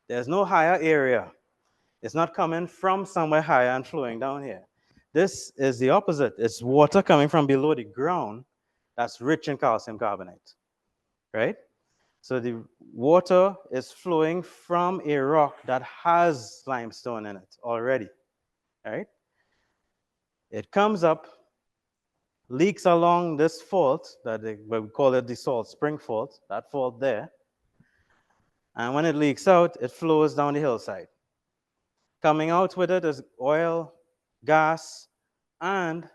There's no higher area. It's not coming from somewhere higher and flowing down here. This is the opposite. It's water coming from below the ground that's rich in calcium carbonate, right? So the water is flowing from a rock that has limestone in it already, right? It comes up, leaks along this fault we call it the salt spring fault, that fault there. And when it leaks out, it flows down the hillside. Coming out with it is oil, gas, and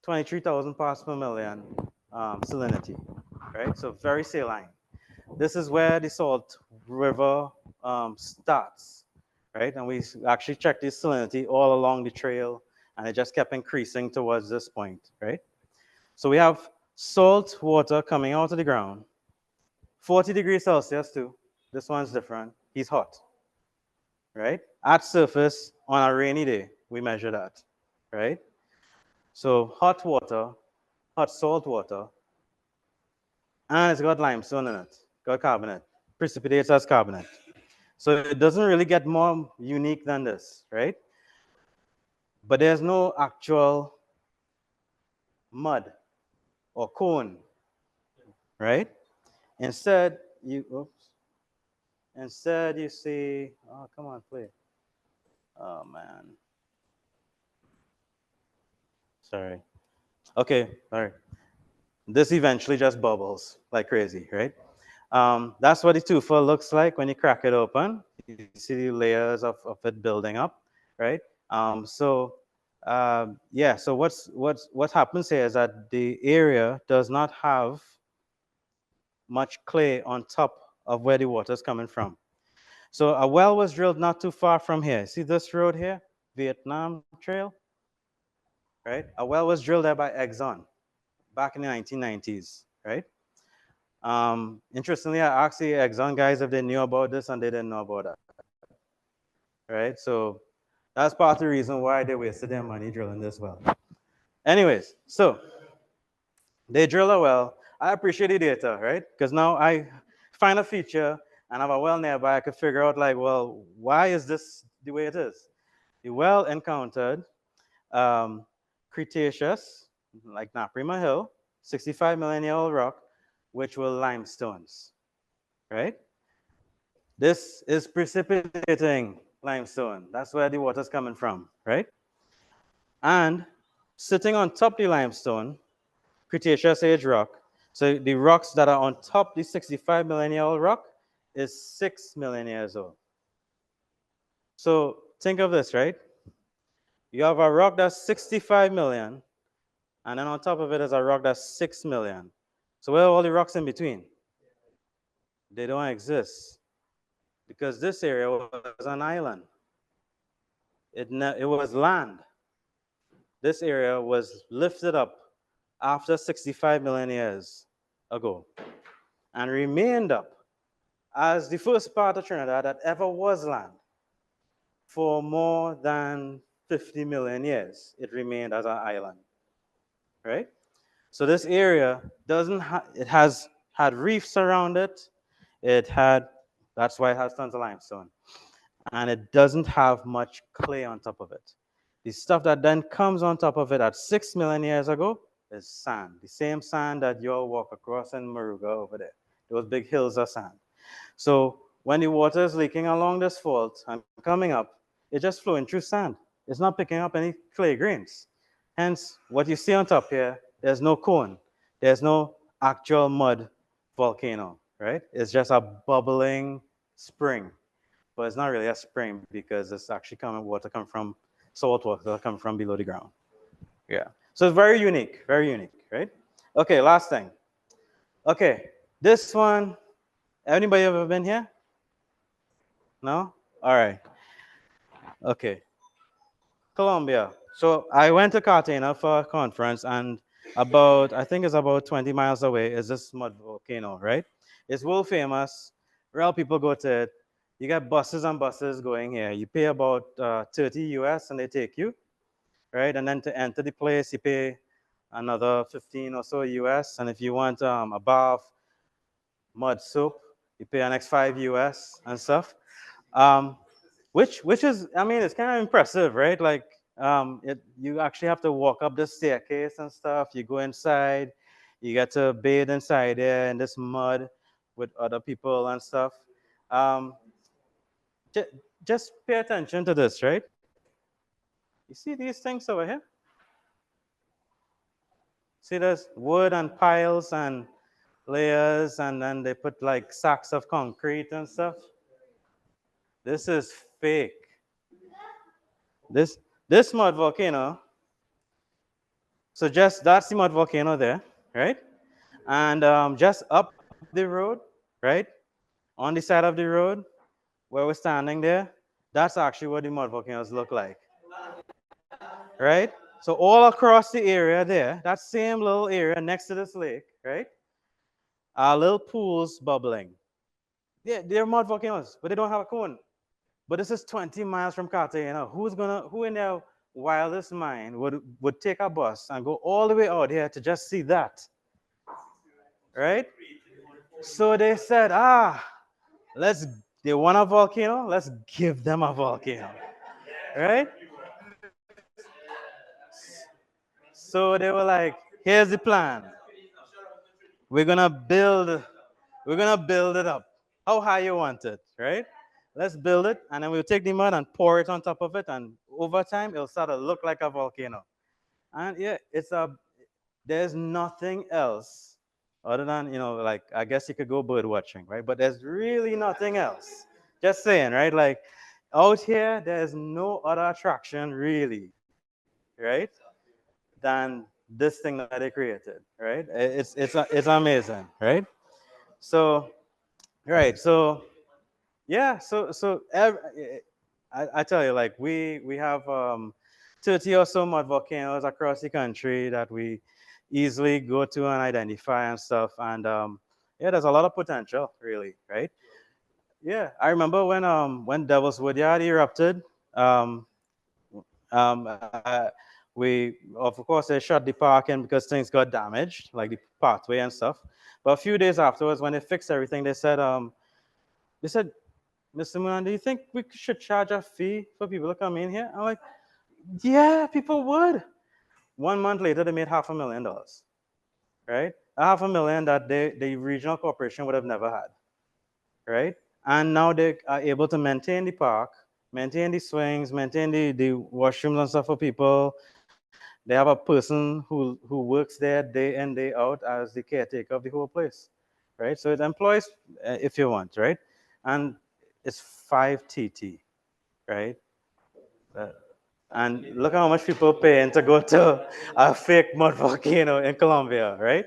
23,000 parts per million salinity, right? So very saline. This is where the salt river starts, right? And we actually checked the salinity all along the trail, and it just kept increasing towards this point, right? So we have salt water coming out of the ground, 40 degrees Celsius too. This one's different. He's hot, right? At surface on a rainy day, we measure that, right? So hot water, hot salt water, and it's got limestone in it, got carbonate, precipitates as carbonate. So it doesn't really get more unique than this, right? But there's no actual mud or cone, right? Instead, instead you see, oh, come on, play. Oh, man. Sorry. Okay, all right. This eventually just bubbles like crazy, right? That's what the tufa looks like when you crack it open. You see the layers of it building up, right? Yeah, so what happens here is that the area does not have much clay on top of where the water is coming from. So a well was drilled not too far from here. See this road here, Vietnam Trail, right? A well was drilled there by Exxon back in the 1990s, right? Interestingly, I asked the Exxon guys if they knew about this, and they didn't know about that, right? So that's part of the reason why they wasted their money drilling this well. Anyways, so they drill a well. I appreciate the data, right? Because now I find a feature and have a well nearby. I could figure out, like, well, why is this the way it is? The well encountered um, Cretaceous, like Naprima Hill, 65 million year old rock, which were limestones, right? This is precipitating limestone. That's where the water's coming from, right? And sitting on top of the limestone, Cretaceous age rock. So the rocks that are on top the 65 million year old rock is 6 million years old. So think of this, right? You have a rock that's 65 million And then on top of it is a rock that's 6 million. So where are all the rocks in between? They don't exist because this area was an island. It was land. This area was lifted up after 65 million years ago and remained up as the first part of Trinidad that ever was land for more than 50 million years. It remained as an island, right? So this area it has had reefs around it. It had, that's why it has tons of limestone. And it doesn't have much clay on top of it. The stuff that then comes on top of it at 6 million years ago is sand. The same sand that you all walk across in Moruga over there. Those big hills of sand. So when the water is leaking along this fault and coming up, it's just flowing through sand. It's not picking up any clay grains. Hence, what you see on top here, there's no cone. There's no actual mud volcano, right? It's just a bubbling spring. But it's not really a spring because it's actually water come from salt water that come from below the ground. Yeah. So it's very unique, right? Okay, last thing. Okay, this one, anybody ever been here? No? All right. Okay. Colombia. So I went to Cartagena for a conference, and I think it's about 20 miles away, is this mud volcano, right? It's world famous. Real people go to it. You get buses and buses going here. You pay about 30 US and they take you, right? And then to enter the place, you pay another 15 or so US. And if you want a bath, mud soap, you pay an next 5 US and stuff. Um, which is, I mean, it's kind of impressive, right? Like you actually have to walk up the staircase and stuff. You go inside, you get to bathe inside there in this mud with other people and stuff. Um, j- just pay attention to this, right? You see these things over here? See, there's wood and piles and layers, and then they put like sacks of concrete and stuff. This is fake. This this mud volcano. So just that's the mud volcano there, right? And just up the road, right, on the side of the road where we're standing there, that's actually what the mud volcanoes look like, right? So all across the area there, that same little area next to this lake, right, are little pools bubbling. Yeah, they're mud volcanoes, but they don't have a cone. But this is 20 miles from Cartagena. Who in their wildest mind would take a bus and go all the way out here to just see that, right? So they said, let's, they want a volcano, let's give them a volcano, right? So they were like, here's the plan. We're gonna build, we're gonna build it up. How high you want it, right? Let's build it, and then we'll take the mud and pour it on top of it, and over time it'll start to look like a volcano. And yeah, there's nothing else other than, like, I guess you could go bird watching, right? But there's really nothing else. Just saying, right? Like out here, there's no other attraction really, right? Than this thing that they created, right? It's amazing, right? So right, so yeah, I tell you, like we have 30 or so mud volcanoes across the country that we easily go to and identify and stuff. And yeah, there's a lot of potential, really, right? Yeah, I remember when Devil's Woodyard erupted. Um, we of course they shut the park in because things got damaged, like the pathway and stuff. But a few days afterwards, when they fixed everything, they said, Mr. Moonan, do you think we should charge a fee for people to come in here? I'm like, yeah, people would. 1 month later, they made $500,000, right? A $500,000 that the regional corporation would have never had, right? And now they are able to maintain the park, maintain the swings, maintain the washrooms and stuff for people. They have a person who works there day in, day out as the caretaker of the whole place, right? So it employs, if you want, right? And it's 5 TT, right? Uh, And look how much people paying to go to a fake mud volcano in Colombia, right?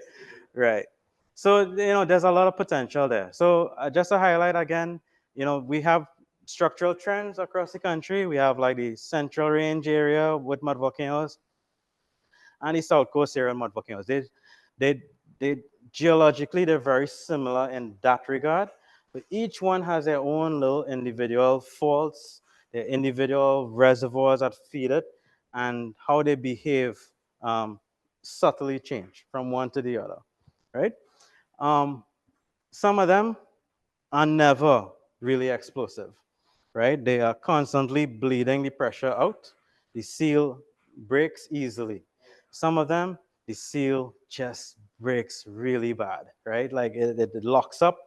Right. So, there's a lot of potential there. So, just to highlight again, we have structural trends across the country. We have like the central range area with mud volcanoes and the south coast area mud volcanoes. They, they geologically, they're very similar in that regard, but each one has their own little individual faults, their individual reservoirs that feed it, and how they behave um, subtly change from one to the other, right? Um, some of them are never really explosive, right? They are constantly bleeding the pressure out. The seal breaks easily. Some of them, the seal just breaks really bad, right? Like it locks up,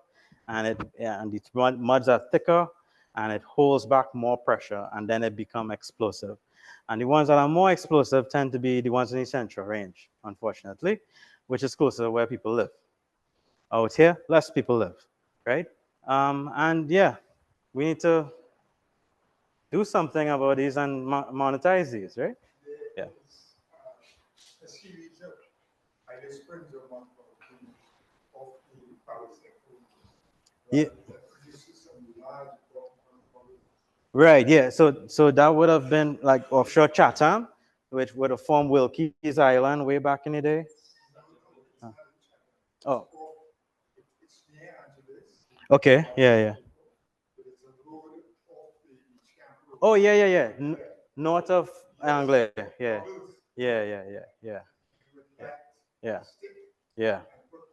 and the muds are thicker, and it holds back more pressure, and then it become explosive. And the ones that are more explosive tend to be the ones in the central range, unfortunately, which is closer to where people live. Out here, less people live, right? And yeah, we need to do something about these and monetize these, right? Yeah. A series of either springs or mud volcanoes off the Palestine Yeah. that produces some large volcanoes. Right. Yeah. So that would have been like offshore Chatham, which would have formed Wilkes Island way back in the day. It's not in China. Oh. It's near Angeles, Okay. Yeah. Yeah. but it's a road off the Scamp Oh Road. yeah. Yeah. Yeah. North of Anglia. Yeah. Bubbles, Yeah. Yeah. Yeah. Yeah. you would Yeah. light Yeah. a stick Yeah. and put off.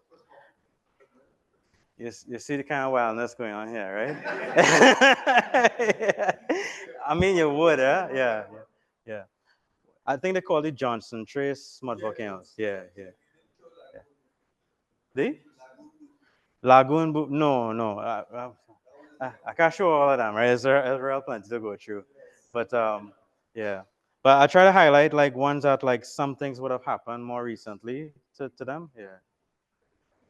You see the kind of wildness going on here, right? Yeah. I mean, you would, huh? Yeah, yeah, yeah. I think they call it Johnson Trace mud volcanoes. Yeah, yeah, yeah. The Lagoon Boot? No, no. I can't show all of them, right? There's real plenty to go through, but yeah. But I try to highlight like ones that like some things would have happened more recently to them. Yeah.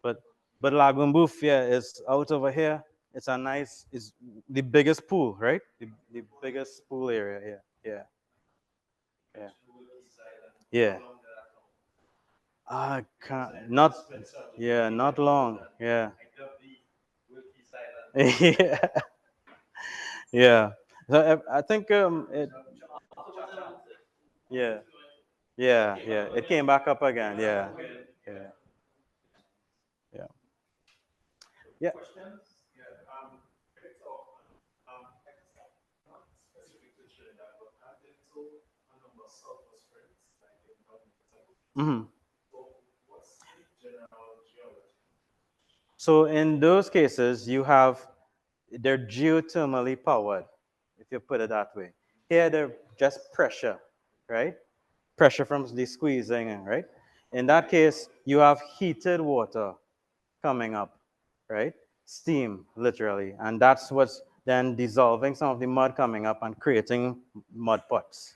But but Lagoon Booth, yeah, is out over here. It's a nice, it's the biggest pool, right? The biggest pool area. Yeah, yeah, yeah, yeah. I can't, not, yeah, not long. Yeah, yeah, yeah. So I think yeah, yeah, yeah. It came back up again. Yeah, yeah, yeah, yeah. Hmm. So in those cases, they're geothermally powered, if you put it that way. Here, they're just pressure, right? Pressure from the squeezing, right? In that case, you have heated water coming up, right? Steam, literally. And that's what's then dissolving some of the mud coming up and creating mud pots.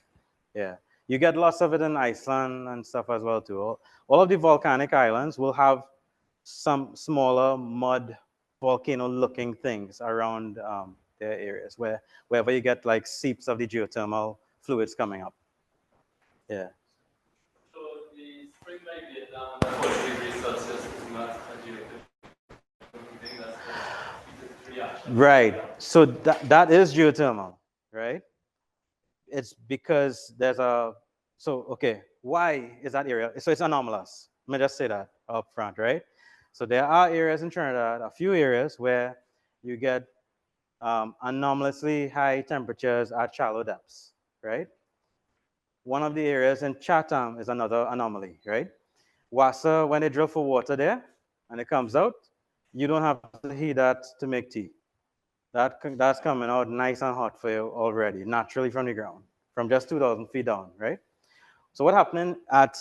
Yeah. You get lots of it in Iceland and stuff as well, too. All of the volcanic islands will have some smaller mud volcano looking things around their areas wherever you get like seeps of the geothermal fluids coming up. Yeah. Right. So that is geothermal, right? It's because there's a so okay. Why is that area? So it's anomalous. Let me just say that up front, right? So there are areas in Trinidad, a few areas where you get anomalously high temperatures at shallow depths, right? One of the areas in Chatham is another anomaly, right? Wassa, when they drill for water there and it comes out, you don't have to heat that to make tea. That's coming out nice and hot for you already, naturally from the ground, from just 2,000 feet down, right? So what happening at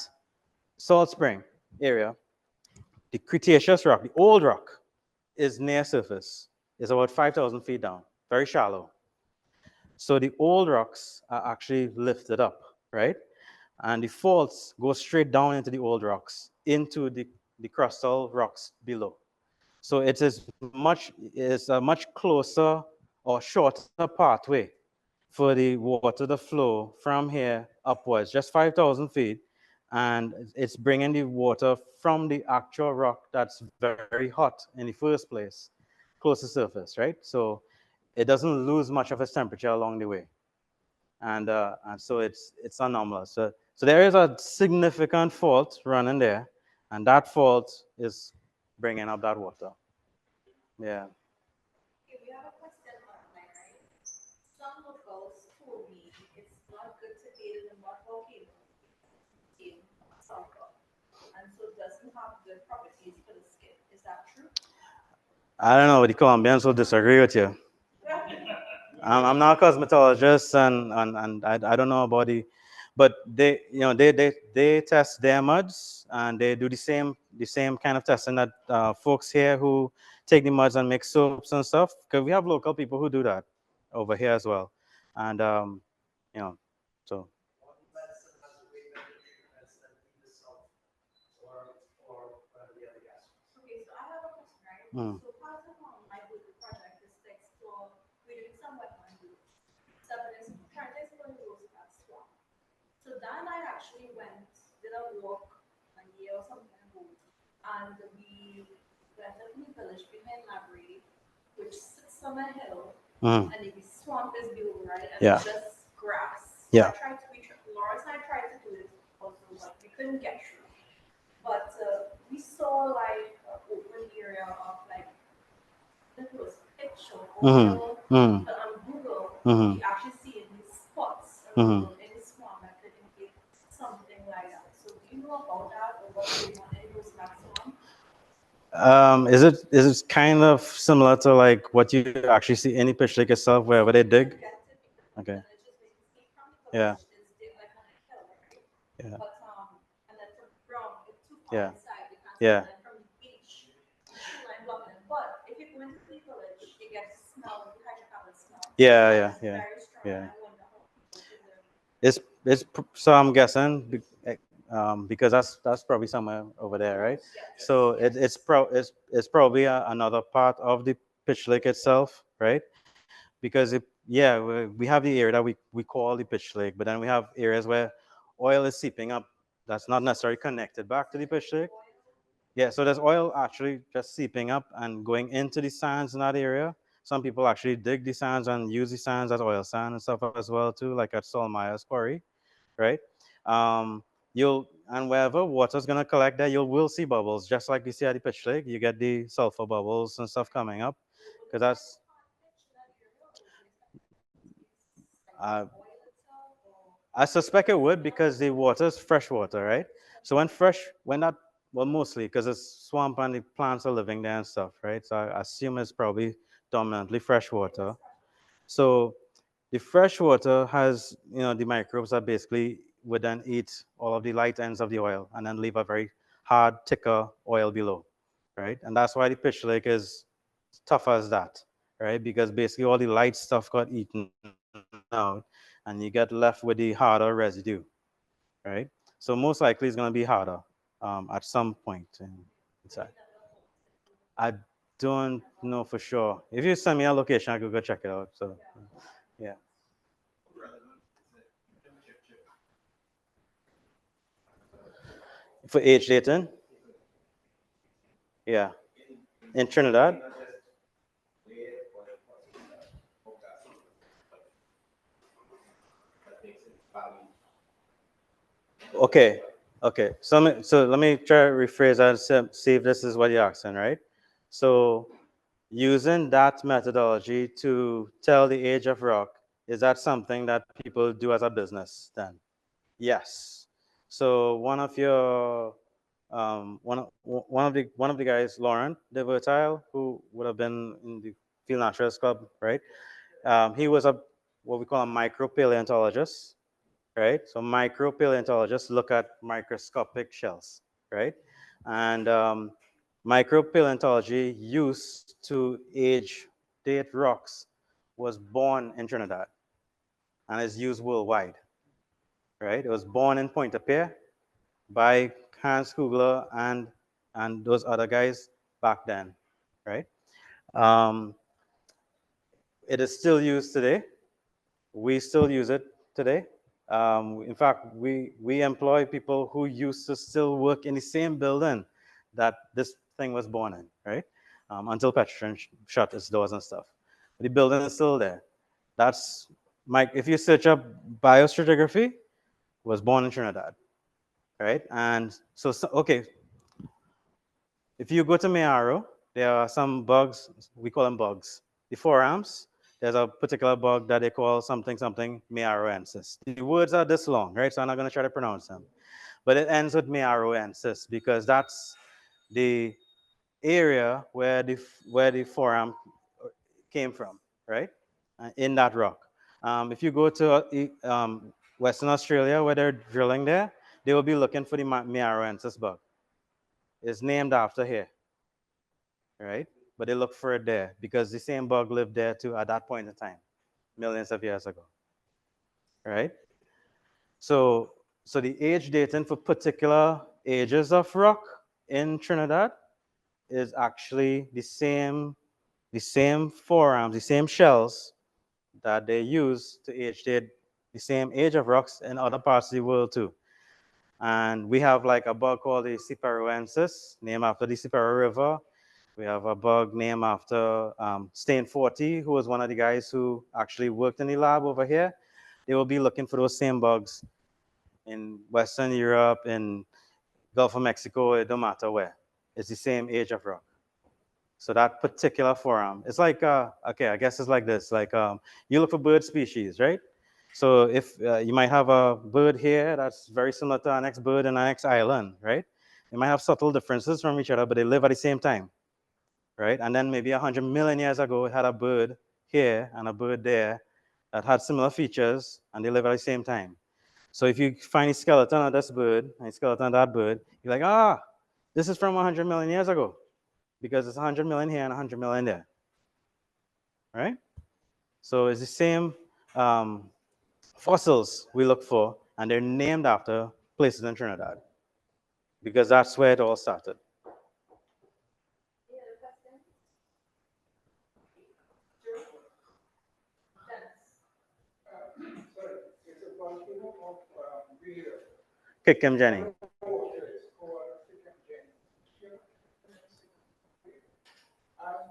Salt Spring area, the Cretaceous rock, the old rock, is near surface. It's about 5,000 feet down, very shallow. So the old rocks are actually lifted up, right? And the faults go straight down into the old rocks, into the crustal rocks below. So it is a much closer or shorter pathway for the water to flow from here upwards, just 5,000 feet, and it's bringing the water from the actual rock that's very hot in the first place, close to surface, right? So it doesn't lose much of its temperature along the way, and so it's anomalous. So there is a significant fault running there, and that fault is bringing up that water. Yeah. Okay, we have a question online, right? Some locals told me it's not good to bathe in the mud volcano because it contains sulfur and so doesn't have good properties for the skin. Is that true? I don't know. The Colombians will disagree with you. I'm not a cosmetologist, and I don't know about the, but they, they test their muds, and they do the same kind of testing that folks here who take the muds and make soaps and stuff. Because we have local people who do that over here as well, and you know, so What medicine has a way better treatments than either salt or one of the other gases? Okay, so I have a question, right? mm, So part of my Google project is to explore, we're doing some wetland groups. So I've been trying to explore the Roosevelt swamp. So Dan and I actually did a walk a year or something ago, and we went up in the village behind library, which sits on a hill, mm, and the swamp is below, right? And yeah, it's just grass. So yeah. I tried to, Lawrence and I tried to do it also, but we couldn't get through. But we saw like an open area of like, I think it was pitch or Mm-hmm. oil, Mm-hmm. but on Google, Mm-hmm. you actually see these spots Mm-hmm. around in the swamp that could indicate something like that. So do you know about that or what's going on in those that swamp? Is it kind of similar to like what you actually see in the pitch lake itself, wherever they We dig? couldn't get it because the Okay. village is where you see from the Yeah. village is like on a hill, right? Yeah. But and then from too far Yeah. inside you can't see, Yeah. and then from the beach, the tree line blocking it. But if you go into the village, you get to smell the hydrocarbon smell. Yeah. And Yeah. it's Yeah. very strong. And Yeah. I wonder how people could live. So I'm guessing because that's probably somewhere over there, right? Yes. So it's probably another part of the pitch lake itself, right? Because we have the area that we call the pitch lake, but then we have areas where oil is seeping up that's not necessarily connected back to the pitch lake. Yeah, so there's oil actually just seeping up and going into the sands in that area. Some people actually dig the sands and use the sands as oil sand and stuff as well too, like at Solmaya's quarry, right? Um, you'll and wherever water's gonna collect there, you will see bubbles, just like you see at the pitch lake. You get the sulfur bubbles and stuff coming up, because that's uh, I suspect it would because the water is fresh water, right? So when that, well, mostly because it's swamp and the plants are living there and stuff, right? So I assume it's probably dominantly fresh water. So the fresh water has, the microbes that basically would then eat all of the light ends of the oil and then leave a very hard, thicker oil below, right? And that's why the pitch lake is tough as that, right? Because basically all the light stuff got eaten out and you get left with the harder residue, right? So most likely it's going to be harder at some point inside. I don't know for sure. If you send me a location, I could go check it out. So, yeah. Relevant is it temperature? For age dating, yeah. In Trinidad, Not just where oil deposits are, or gas deposits, but that makes it value. okay. Okay. So let me try to rephrase that and see if this is what you're asking, right? So using that methodology to tell the age of rock, is that something that people do as a business then? Yes. So one of the guys, Lauren De Vertile, who would have been in the Field Naturalists Club, right? He was what we call a micropaleontologist, right? So micropaleontologists look at microscopic shells, right? And micropaleontology used to age date rocks was born in Trinidad and is used worldwide, right? It was born in Pointe-a-Pierre by Hans Kugler and those other guys back then, right? Um, it is still used today we still use it today. In fact, we employ people who used to still work in the same building that this thing was born in, right? Until Petron shut its doors and stuff. But the building is still there. That's Mike. If you search up biostratigraphy, was born in Trinidad, right? And so okay, if you go to Mayaro, there are some bugs, we call them bugs. The forearms, there's a particular bug that they call something, something Mayaroensis. The words are this long, right? So I'm not going to try to pronounce them. But it ends with Mayaroensis because that's the area where the forearm came from, right? In that rock. If you go to Western Australia where they're drilling there, they will be looking for the Mayaroensis bug. It's named after here, right? But they look for it there because the same bug lived there too at that point in time, millions of years ago, right? So, so the age dating for particular ages of rock in Trinidad is actually the same forearms, the same shells that they use to age date the same age of rocks in other parts of the world too. And we have like a bug called the Ciparuensis, named after the Ciparo River. We have a bug named after Stain 40, who was one of the guys who actually worked in the lab over here. They will be looking for those same bugs in Western Europe, in Gulf of Mexico, it don't matter where. It's the same age of rock. So that particular forum, it's like, okay, I guess it's like this. Like you look for bird species, right? So if you might have a bird here that's very similar to our next bird in our next island, right? They might have subtle differences from each other, but they live at the same time, right? And then maybe 100 million years ago, we had a bird here and a bird there that had similar features, and they live at the same time. So if you find a skeleton of this bird and a skeleton of that bird, you're like, ah, this is from 100 million years ago because it's 100 million here and 100 million there, right? So it's the same fossils we look for, and they're named after places in Trinidad because that's where it all started. Any other questions? Dennis? Sorry, it's a volcano of where? Kikim Jenny. Oh, okay, it's called Chicken Jane.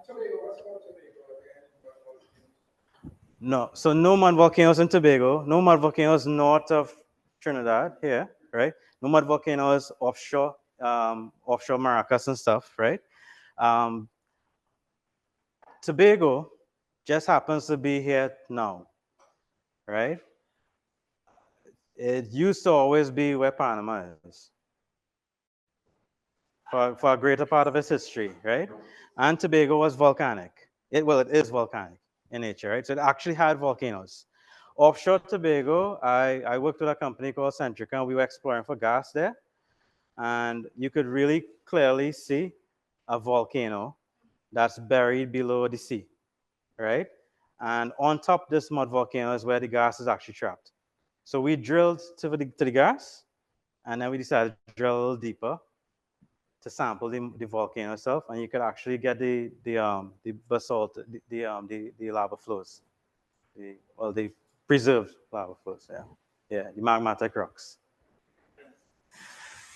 Tobago, what's about Tobago? Are there any volcanoes? No, so no mud volcanoes in Tobago, no mud volcanoes north of Trinidad here, right? No mud volcanoes offshore, offshore Maracas and stuff, right? Um, Tobago just happens to be here now, right? It used to always be where Panama is for a greater part of its history, right? And Tobago was volcanic. It is volcanic in nature, right? So it actually had volcanoes. Offshore Tobago, I worked with a company called Centrica, and we were exploring for gas there. And you could really clearly see a volcano that's buried below the sea, right? And on top of this mud volcano is where the gas is actually trapped. So we drilled to the gas, and then we decided to drill a little deeper to sample the volcano itself, and you could actually get the basalt, the lava flows, the preserved lava flows. Yeah, the magmatic rocks.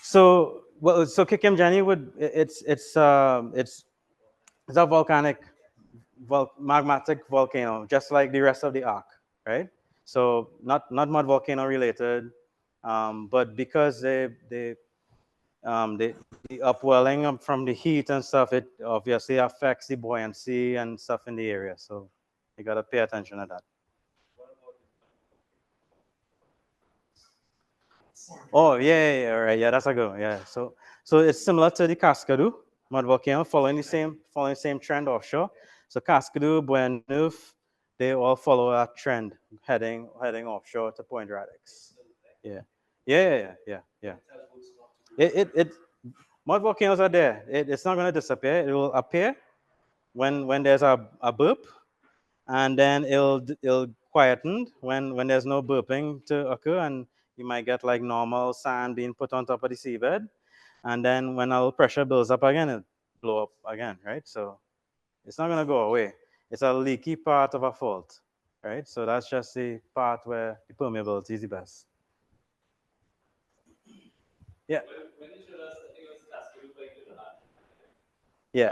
So well, so Kikim Jani it's a volcanic magmatic volcano, just like the rest of the arc, right? So not mud volcano related, but because the upwelling from the heat and stuff, it obviously affects the buoyancy and stuff in the area. So you gotta pay attention to that. Oh yeah, right. Yeah, that's a good one. Yeah. So it's similar to the Cascadu mud volcano, following the same trend offshore. So Cascadu, Buena Neuf, they all follow that trend, heading offshore to Point Radix. Yeah. Yeah. It mud volcanoes are there. It's not going to disappear. It will appear when there's a burp, and then it'll quieten when there's no burping to occur, and you might get like normal sand being put on top of the seabed, and then when our pressure builds up again, it blow up again, right? So it's not going to go away. It's a leaky part of a fault. right? So that's just the part where the permeability is the best. Yeah. When you showed us, I think it was Cascade like in the heart. Yeah. Yeah,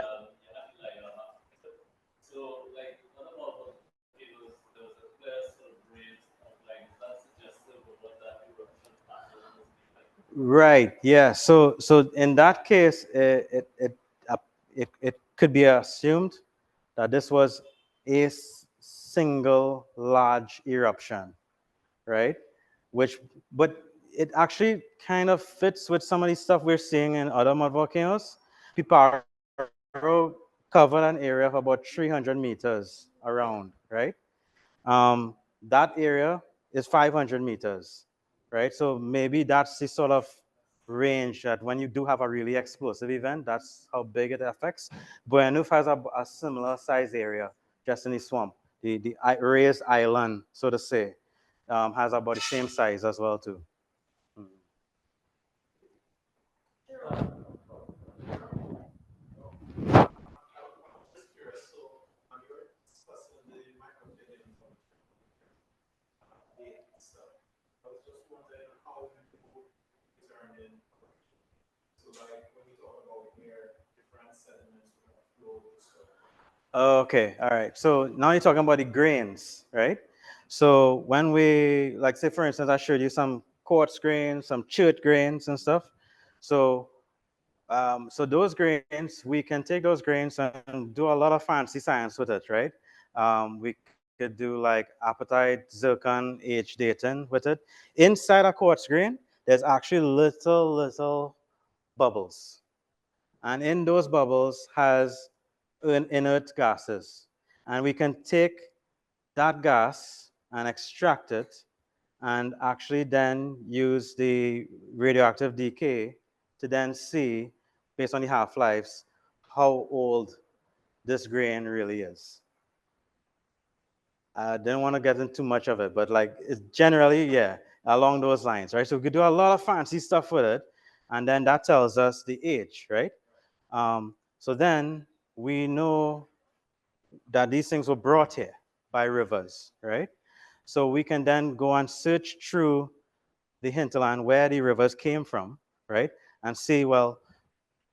not like so like one of our volcanoes, there was a clear sort of grains of like that suggestive of what that eruption pattern was like. Right. Yeah. So in that case, it could be assumed that this was a single large eruption, right? Which, but it actually kind of fits with some of the stuff we're seeing in other mud volcanoes. Piparo covered an area of about 300 meters around, right? That area is 500 meters, right? So maybe that's the sort of range that when you do have a really explosive event, that's how big it affects. Buenuf has a similar size area just in the swamp. The raised island, so to say, has about the same size as well too. Mm. Just curious, so you're discussing the microclimate of date and stuff. I was just wondering how you determine, so like when you talk about where different sediments would have flowed and stuff. Okay, all right. So now you're talking about the grains, right? So when we, like, say for instance, I showed you some quartz grains, some chert grains and stuff. So so those grains, we can take those grains and do a lot of fancy science with it, right? We could do like apatite, zircon, age dating with it. Inside a quartz grain, there's actually little bubbles, and in those bubbles has inert gases, and we can take that gas and extract it and actually then use the radioactive decay to then see, based on the half-lives, how old this grain really is. I didn't want to get into too much of it, but like it's generally, yeah, along those lines, right? So we could do a lot of fancy stuff with it, and then that tells us the age, right? So then we know that these things were brought here by rivers, right? So we can then go and search through the hinterland where the rivers came from, right? And see, well,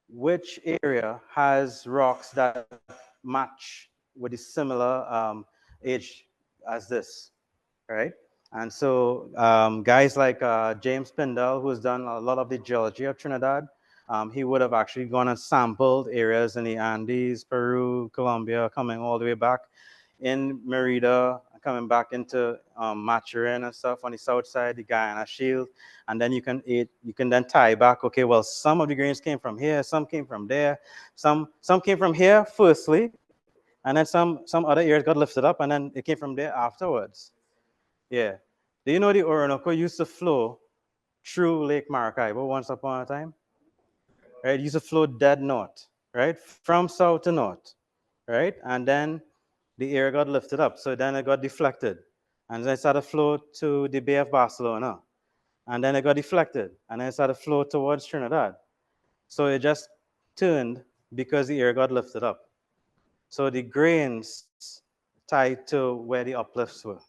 which area has rocks that match with a similar age as this, right? And so guys like James Pindell, who's done a lot of the geology of Trinidad, he would have actually gone and sampled areas in the Andes, Peru, Colombia, coming all the way back in Merida, coming back into Maturin and stuff on the south side, the Guyana Shield, and then you can then tie back. Okay, well, some of the grains came from here, some came from there, some came from here firstly, and then some other areas got lifted up, and then it came from there afterwards. Yeah. Do you know the Orinoco used to flow through Lake Maracaibo once upon a time? Right? It used to flow dead north, right? From south to north, right? And then the air got lifted up. So then it got deflected. And then it started to flow to the Bay of Barcelona. And then it got deflected. And then it started to flow towards Trinidad. So it just turned because the air got lifted up. So the grains tied to where the uplifts were.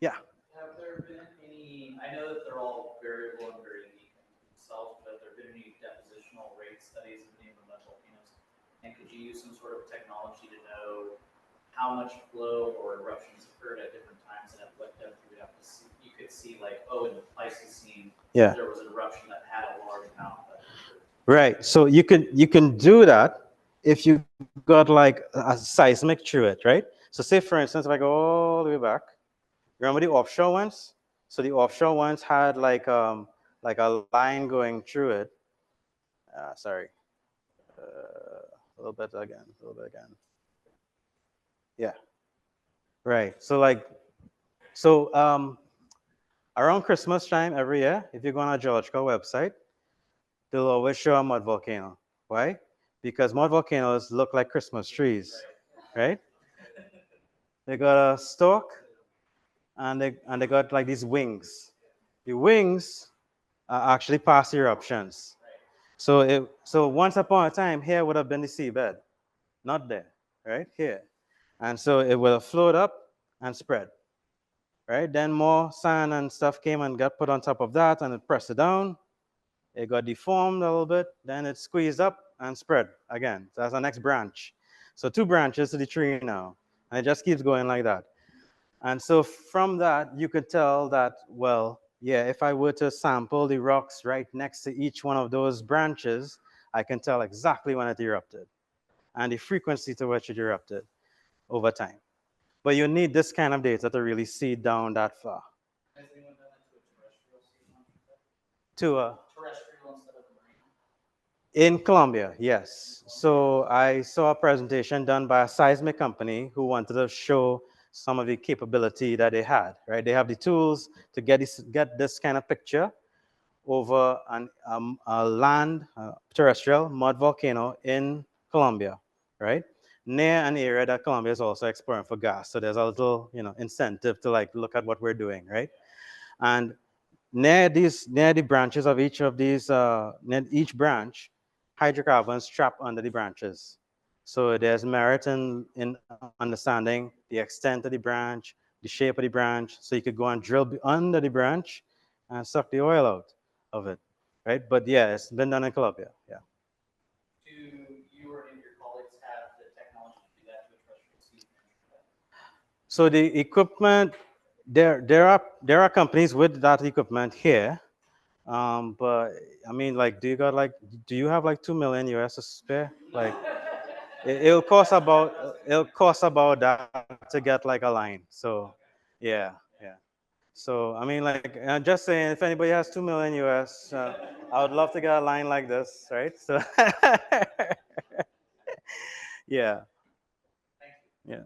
Yeah. Have there been any, I know that they're all variable and very unique in themselves, but have there been any depositional rate studies of any of the mud volcanoes? And could you use some sort of technology to know how much flow or eruptions occurred at different times and at what depth you would have to see? You could see like, oh, in the Pleistocene, Yeah. there was an eruption that had a large amount that occurred. Right. So you can do that if you got like a seismic through it, right? So say for instance, if I go all the way back, remember the offshore ones? So the offshore ones had like a line going through it. Sorry. A little bit again. A little bit again. Yeah. Right. So like around Christmas time every year, if you go on a geological website, they'll always show a mud volcano. Why? Because mud volcanoes look like Christmas trees, right? They got a stalk and they got like these wings. The wings are actually past eruptions. So once upon a time, here would have been the seabed, not there, right? Here. And so it will float up and spread, right? Then more sand and stuff came and got put on top of that, and it pressed it down. It got deformed a little bit. Then it squeezed up and spread again. So that's the next branch. So 2 branches to the tree now. And it just keeps going like that. And so from that, you could tell that, well, yeah, if I were to sample the rocks right next to each one of those branches, I can tell exactly when it erupted and the frequency to which it erupted over time. But you need this kind of data to really see down that far. Has anyone done that to a terrestrial sea monster? To a Terrestrial instead of marine? In Colombia, yes. So I saw a presentation done by a seismic company who wanted to show some of the capability that they had, right? They have the tools to get this kind of picture over a land, terrestrial mud volcano in Colombia, right? Near an area that Colombia is also exploring for gas. So there's a little, incentive to like look at what we're doing, right? And near the branches of each of these, near each branch, hydrocarbons trap under the branches. So there's merit in understanding the extent of the branch, the shape of the branch, so you could go and drill under the branch and suck the oil out of it, right? But yeah, it's been done in Colombia, yeah. Do you or any of your colleagues have the technology to do that to a terrestrial sea monster? So the equipment, there are companies with that equipment here, but I mean, like, do you have like 2 million US to spare? Like, it'll cost about that to get like a line. So, yeah, yeah. So I mean, like, just saying, if anybody has 2 million US, I would love to get a line like this, right? So, yeah, Thank you. yeah.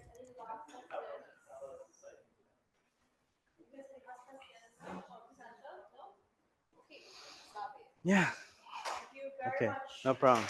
Any last questions? You guys can ask questions of the center? No? Okay, stop it. Yeah. Thank you very Okay. much. No problem.